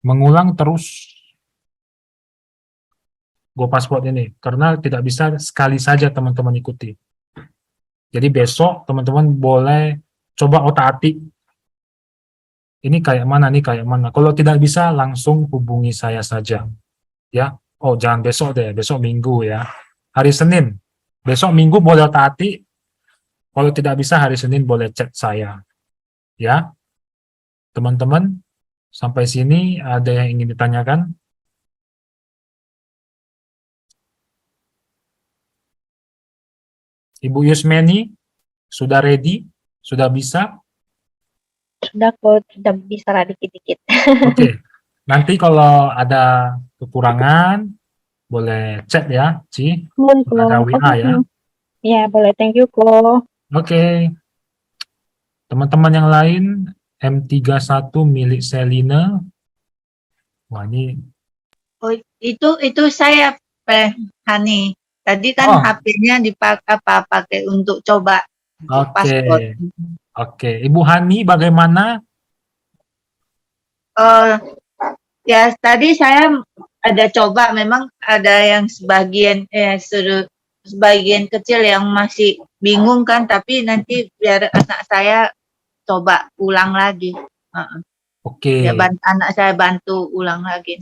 mengulang terus GoPasport ini, karena tidak bisa sekali saja teman-teman ikuti. Jadi besok teman-teman boleh coba otak-atik, ini kayak mana, nih kayak mana. Kalau tidak bisa langsung hubungi saya saja, ya. Oh, jangan besok deh, besok Minggu ya. Hari Senin, besok Minggu boleh otak-atik. Kalau tidak bisa hari Senin boleh chat saya, ya. Teman-teman, sampai sini ada yang ingin ditanyakan? Ibu Yusmeni, sudah ready? Sudah bisa? Sudah kok, sudah bisa lah dikit-dikit. Oke. Nanti kalau ada kekurangan, boleh chat ya, Ci. Ada WA ya. Ya, boleh. Thank you, Ko. Oke. Teman-teman yang lain, M31 milik Selina. Wah, ini. Oh, itu saya, Hani. Tadi kan HP-nya pakai untuk coba paspor. Oke. Ibu Hani bagaimana? Ya tadi saya ada coba, memang ada yang sebagian kecil yang masih bingung kan, tapi nanti biar anak saya coba ulang lagi. Oke. Ya, anak saya bantu ulang lagi.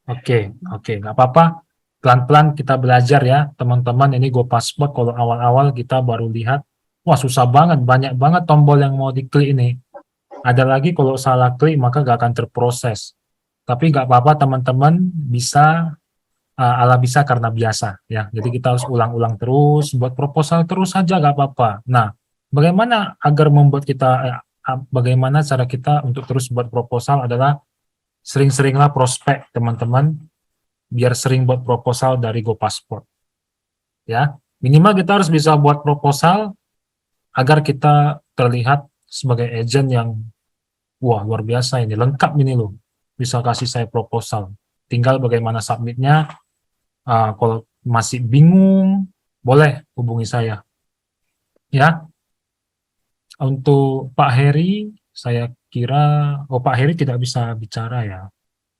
Oke, nggak apa-apa. Pelan-pelan kita belajar ya, teman-teman. Ini GoPassport kalau awal-awal kita baru lihat, wah susah banget, banyak banget tombol yang mau diklik ini. Ada lagi kalau salah klik maka nggak akan terproses. Tapi nggak apa-apa teman-teman, bisa ala bisa karena biasa ya. Jadi kita harus ulang-ulang terus, buat proposal terus saja nggak apa-apa. Nah, bagaimana agar membuat kita, bagaimana cara kita untuk terus buat proposal adalah sering-seringlah prospek teman-teman, biar sering buat proposal dari GoPassport. Ya, minimal kita harus bisa buat proposal agar kita terlihat sebagai agent yang wah luar biasa ini, lengkap ini loh. Bisa kasih saya proposal. Tinggal bagaimana submitnya. Kalau masih bingung, boleh hubungi saya. Ya. Untuk Pak Heri, saya kira, Pak Heri tidak bisa bicara ya,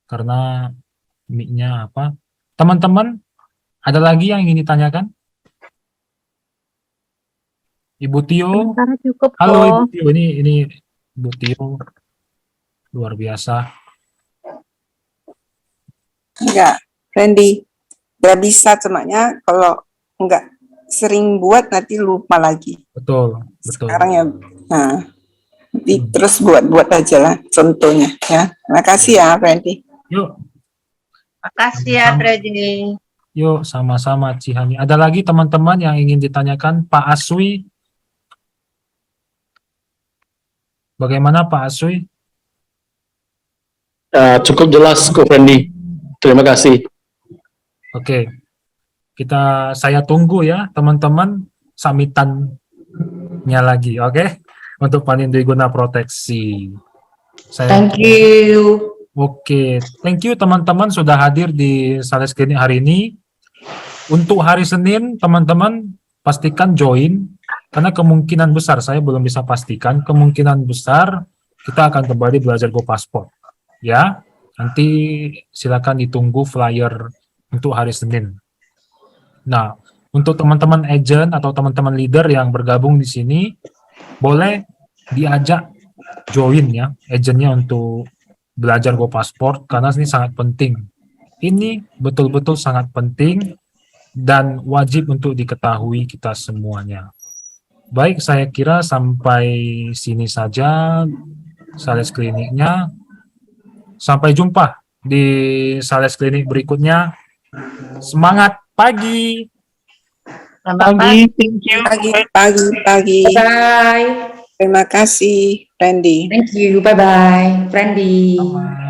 karena mic-nya apa. Teman-teman, ada lagi yang ingin ditanyakan? Ibu Tio, Sementara cukup halo kok. Ibu Tio, ini Ibu Tio, luar biasa. Enggak, Randy. Nggak bisa semuanya kalau nggak sering buat nanti lupa lagi. Betul. Sekarang ya, nah, terus buat aja lah contohnya ya. Terima kasih ya, Randy. Yuk, Makasih ya, Freddy. yuk sama-sama Cihani. Ada lagi teman-teman yang ingin ditanyakan? Pak Aswi, bagaimana Pak Aswi? Cukup jelas, Ko Fendi. Terima kasih. Oke, saya tunggu ya teman-teman submitannya lagi, oke? Untuk Panindri Guna Proteksi. Thank you. Oke, thank you teman-teman sudah hadir di Sales Klinik hari ini. Untuk hari Senin, teman-teman pastikan join, karena kemungkinan besar, saya belum bisa pastikan, kemungkinan besar kita akan kembali belajar GoPassport. Ya, nanti silakan ditunggu flyer untuk hari Senin. Nah, untuk teman-teman agent atau teman-teman leader yang bergabung di sini, boleh diajak join ya, agentnya untuk belajar GoPassport, karena ini sangat penting. Ini betul-betul sangat penting dan wajib untuk diketahui kita semuanya. Baik, saya kira sampai sini saja Sales Kliniknya. Sampai jumpa di Sales Klinik berikutnya. Semangat pagi. Thank you. Pagi. Bye. Terima kasih, Randy. Thank you. Bye-bye. Friendly. Bye.